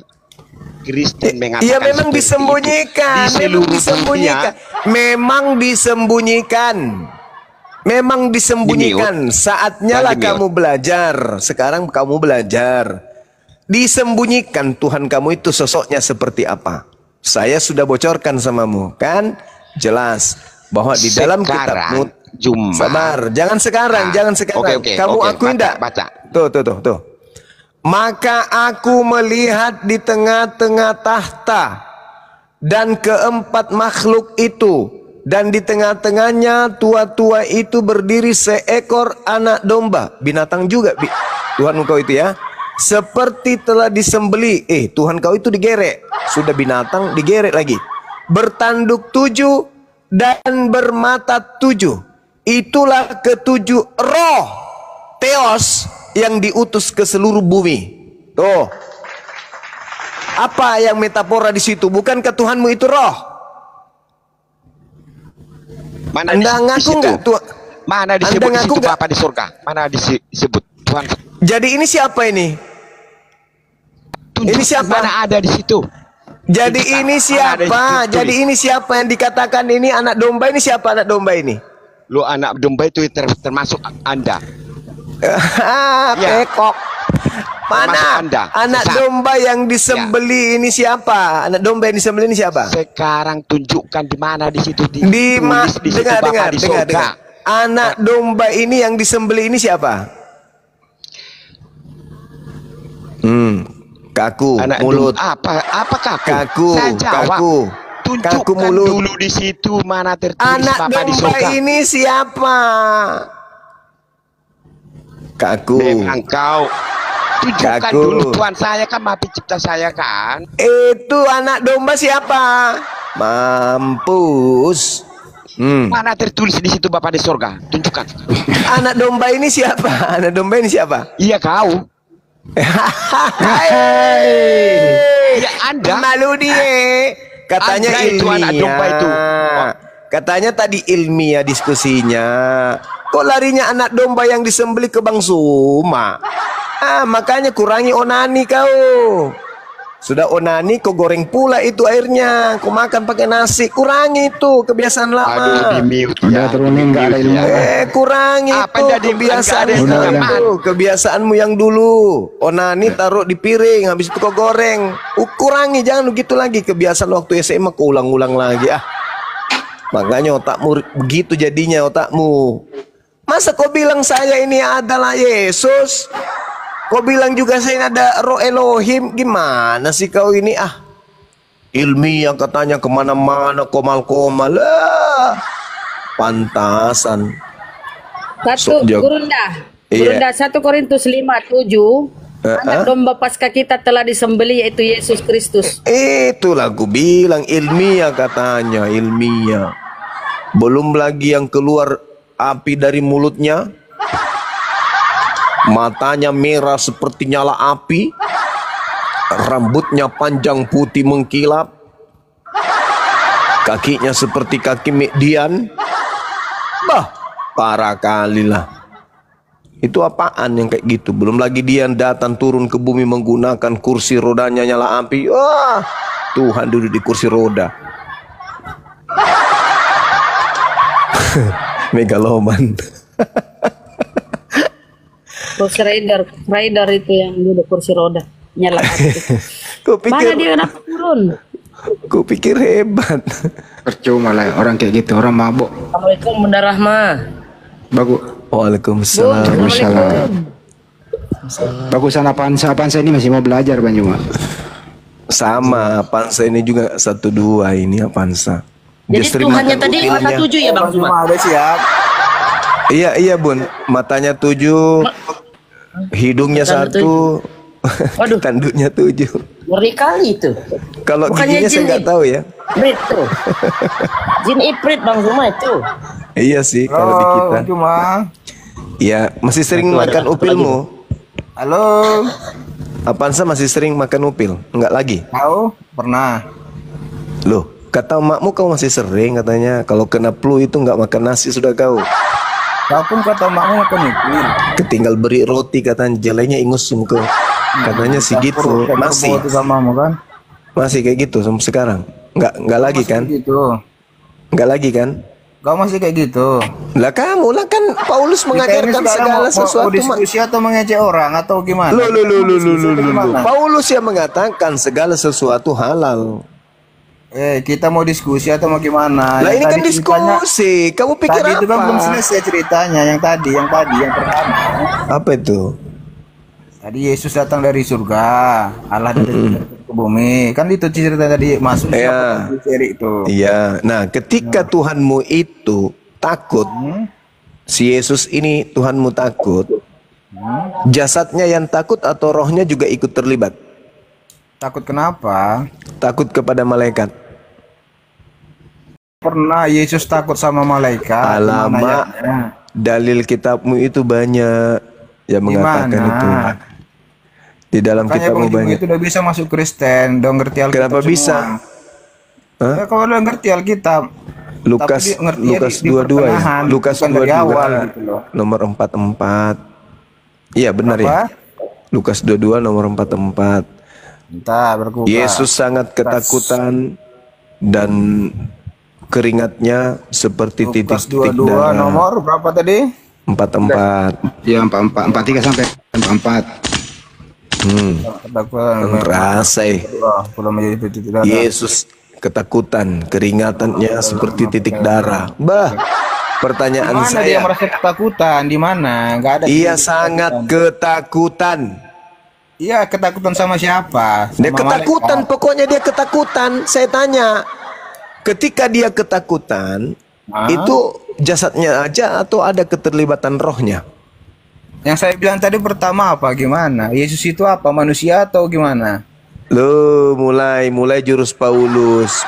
Kristen mengatakan. Iya, memang disembunyikan. Memang disembunyikan. Saatnya lah kamu belajar. Sekarang kamu belajar. Disembunyikan Tuhan kamu itu sosoknya seperti apa. Saya sudah bocorkan samamu, kan? Jelas bahwa di dalam kitabmu. Juma. Sabar, jangan sekarang. Kamu akui enggak? Baca. Tuh. Maka aku melihat di tengah-tengah tahta dan keempat makhluk itu Dan di tengah-tengahnya tua-tua itu berdiri seekor anak domba. Binatang juga Tuhan engkau itu ya. Seperti telah disembeli. Tuhan kau itu digerek. Sudah binatang digerek lagi. Bertanduk 7 dan bermata 7. Itulah ketujuh roh Theos yang diutus ke seluruh bumi. Tuh. Apa yang metafora di situ? Bukankah Tuhanmu itu roh? Mana Anda ngaku enggak? Mana disebut di situ Bapa di surga? Mana disebut Tuhan? Jadi ini siapa ini? Tunjukkan ini siapa? Mana ada di situ? Jadi Tunjukkan. ini siapa? Jadi ini siapa yang dikatakan ini anak domba ini siapa anak domba ini? Lu anak domba itu termasuk Anda. Pekok. Mana Anda. anak domba yang disembeli ini siapa? Anak domba yang disembeli ini siapa? Sekarang tunjukkan di mana di situ di dengar. Anak domba ini yang disembeli ini siapa? Kaku anak mulut. Apa kaku? Kaku. Tunjukkan kaku mulut. dulu di situ mana tertulis Anak Bapa di domba surga. ini siapa? Kaku. Memang kau tunjukkan Kaku. dulu Tuhan saya kan Maha Pencipta saya kan. Itu anak domba siapa? Mampus. Mana tertulis di situ Bapa di surga? Tunjukkan. Anak domba ini siapa? Anak domba ini siapa? Iya kau. Ya Anda. Malu dia. Katanya Anda itu ilmiah. anak domba itu. Katanya tadi ilmiah diskusinya. Kok larinya anak domba yang disembeli ke Bang Suma? Makanya kurangi onani kau. Sudah onani kau goreng pula itu airnya. Kau makan pakai nasi. Kurangi itu kebiasaan lama. Aduh di mute Udah turunin nggak ada ilmu. Kurangi Apa itu jadi kebiasaanmu yang dulu. Onani taruh di piring, habis itu kau goreng. Kurangi, jangan begitu lagi. Kebiasaan waktu SMA kau ulang-ulang lagi. Makanya otakmu begitu jadinya otakmu. Masa kau bilang saya ini adalah Yesus? Kau bilang juga saya ada roh Elohim. Gimana sih kau ini? Ilmiah katanya kemana-mana komal-komal. Pantasan. Gurunda. Gurunda 1 Korintus 5:7. Anak domba Paskah kita telah disembeli yaitu Yesus Kristus. Itulah aku bilang ilmiah katanya, ilmiah. Belum lagi yang keluar api dari mulutnya. Matanya merah seperti nyala api. Rambutnya panjang putih mengkilap. Kakinya seperti kaki Median. Parah kali lah. Itu apaan yang kayak gitu? Belum lagi dia datang turun ke bumi menggunakan kursi rodanya nyala api. Tuhan duduk di kursi roda. Megaloman. Kursi rider itu yang duduk kursi roda nyala api. Mana dia kenapa turun? Ku pikir hebat. Percuma lah orang kayak gitu, orang mabuk. Assalamualaikum Bunda Rahma. Bagus. Waalaikumsalam. Waalaikumsalam. Bagusan Avanza ini masih mau belajar Bang Juma. Sama Avanza ini juga 1-2 ini Avanza. Jadi Tuhannya tadi mata 7 ya Bang Juma? Udah siap. Iya Bun, matanya 7, hidungnya 1, Waduh. tanduknya 7. Ngeri kali itu. Kalau Bukannya giginya saya jin nggak tahu ya. Ifrit tuh. Jin Ifrit Bang Juma itu. Iya sih kalau di kita. Cuma. Ya masih sering makan upilmu. Halo. Avanza masih sering makan upil? Enggak lagi? Tahu? Pernah. Loh, kata makmu kau masih sering katanya. Kalau kena flu itu nggak makan nasi sudah kau. Kau pun kata makmu makan upil. Ketinggal beri roti katanya jelainya ingus kau. Katanya sih gitu. Masih. Kan? Masih kayak gitu sampai sekarang. Enggak lagi kan? Gitu. Enggak lagi kan? Kau masih kayak gitu. Lah kamu lah kan Paulus mengajarkan segala sesuatu. Mau diskusi atau mengejek orang atau gimana? Loh. Paulus yang mengatakan segala sesuatu halal. Kita mau diskusi atau mau gimana? Lah ini kan diskusi. Kamu pikir tadi apa? Itu kan belum selesai ceritanya. Yang pertama. Apa itu? Tadi Yesus datang dari surga, Allah dari surga. ke bumi. Kan itu cerita tadi masuk seri itu. Iya. Nah, ketika Tuhanmu itu takut, si Yesus ini Tuhanmu takut, jasadnya yang takut atau rohnya juga ikut terlibat? Takut kenapa? Takut kepada malaikat. Pernah Yesus takut sama malaikat? Alamak, dalil kitabmu itu banyak yang mengatakan itu. Di dalam kitabmu banyak. Itu udah bisa masuk Kristen, udah ngerti Alkitab. Kenapa bisa? Ya, kalau udah ngerti Alkitab. Lukas 22 ya. Lukas 22 gitu nomor 44. Iya benar ya. Lukas 22 nomor 44. Yesus sangat ketakutan dan keringatnya seperti titik-titik darah. Nomor berapa tadi? 44. Ya 43 sampai 44. Rasa Yesus ketakutan, keringatannya seperti titik darah. Bah, pertanyaan dimana saya. Dia merasa ketakutan di mana? Enggak ada. Ia sangat ketakutan. Iya, ketakutan sama siapa? Sama dia ketakutan, malaikat. Pokoknya dia ketakutan. Saya tanya, ketika dia ketakutan, itu jasadnya aja atau ada keterlibatan rohnya? Yang saya bilang tadi pertama apa? Gimana? Yesus itu apa? Manusia atau gimana? Loh, mulai jurus Paulus,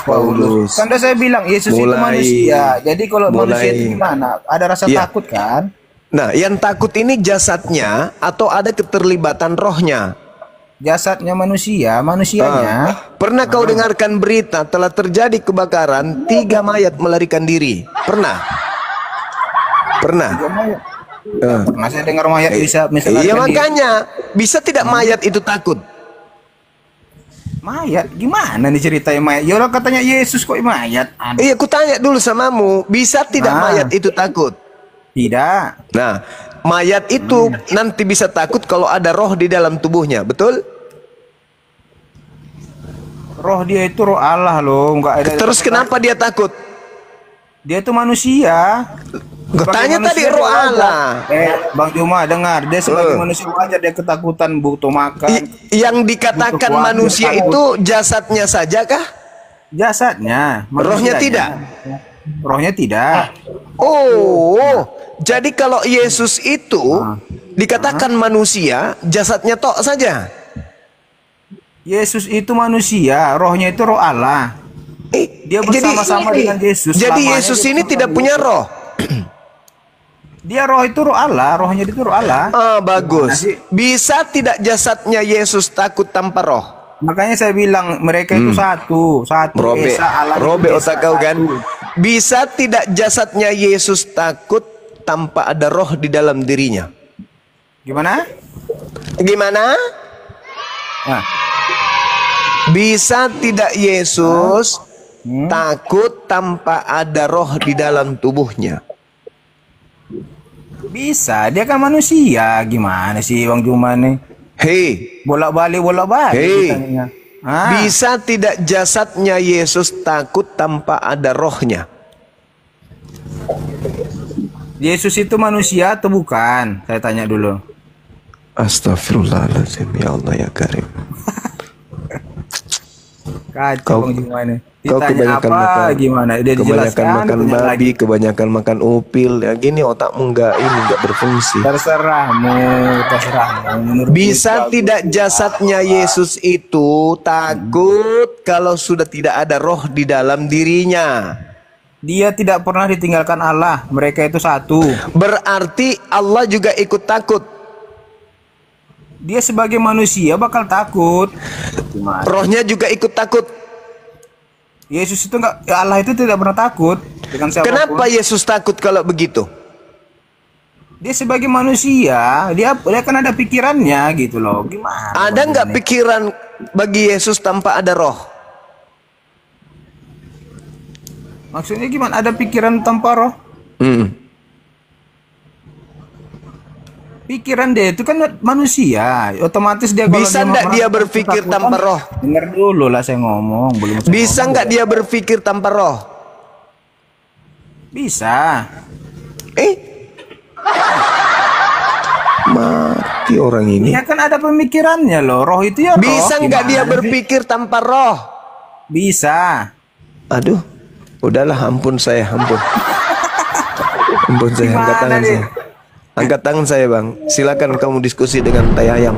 Paulus. Kan saya bilang Yesus itu manusia. Jadi kalau manusia itu gimana? Ada rasa takut kan? Nah, yang takut ini jasadnya atau ada keterlibatan rohnya? Jasadnya manusianya. Pernah kau dengarkan berita telah terjadi kebakaran, 3 mayat melarikan diri? Pernah? 3 mayat. Pernah saya dengar mayat bisa misalnya. Iya makanya, bisa tidak mayat itu takut? Mayat? Gimana nih ceritanya mayat? Ya orang katanya Yesus kok mayat? Iya, aku tanya dulu samamu, bisa tidak mayat itu takut? Tidak. Nah, mayat itu nanti bisa takut kalau ada roh di dalam tubuhnya, betul? Roh dia itu roh Allah loh, enggak ada. Terus kenapa dia takut? Dia itu manusia. Gue tanya tadi roh Allah. Bang Juma dengar, dia sebagai manusia wajar dia ketakutan butuh makan. Yang dikatakan manusia itu jasadnya saja kah? Jasadnya. Rohnya tidak. Rohnya tidak. Oh, jadi kalau Yesus itu dikatakan manusia, jasadnya tok saja. Yesus itu manusia, rohnya itu roh Allah. Dia bersama-sama dengan Yesus. Jadi Yesus ini tidak punya roh. Dia roh itu roh Allah, rohnya itu roh Allah. Bagus. Bisa tidak jasadnya Yesus takut tanpa roh? Makanya saya bilang mereka itu satu Robe otak kau kan. Bisa tidak jasadnya Yesus takut tanpa ada roh di dalam dirinya? Gimana? Bisa tidak Yesus takut tanpa ada roh di dalam tubuhnya? Bisa, dia kan manusia. Gimana sih Bang Juma nih? Hei, bolak-balik. Bisa tidak jasadnya Yesus takut tanpa ada rohnya? Yesus itu manusia atau bukan? Saya tanya dulu. Astagfirullahaladzim, ya Allah ya Karim. Kacau Bang Juma nih. Kau kebanyakan makan, gimana? Dia kebanyakan makan babi, kebanyakan makan upil, ya gini otakmu nggak berfungsi. Terserahmu. Bisa tidak jasadnya Yesus itu takut kalau sudah tidak ada roh di dalam dirinya? Dia tidak pernah ditinggalkan Allah. Mereka itu satu. Berarti Allah juga ikut takut. Dia sebagai manusia bakal takut. Rohnya juga ikut takut. Yesus itu enggak, Allah itu tidak pernah takut dengan siapapun. Kenapa Yesus takut kalau begitu? Dia sebagai manusia, dia kan ada pikirannya gitu loh. Gimana? Ada nggak pikiran bagi Yesus tanpa ada roh? Maksudnya gimana? Ada pikiran tanpa roh? Pikiran dia itu kan manusia, otomatis dia kalau bisa nggak dia berpikir tanpa roh? Dengar dulu lah saya ngomong, bisa nggak dia berpikir tanpa roh? Bisa. Mati orang ini. Ya kan ada pemikirannya loh. Roh itu ya roh. Bisa nggak dia berpikir tanpa roh? Bisa. Aduh, udahlah, ampun saya, ampun. Ampun saya, angkat tangan saya. Angkat tangan saya, Bang. Silakan kamu diskusi dengan Tai Ayam.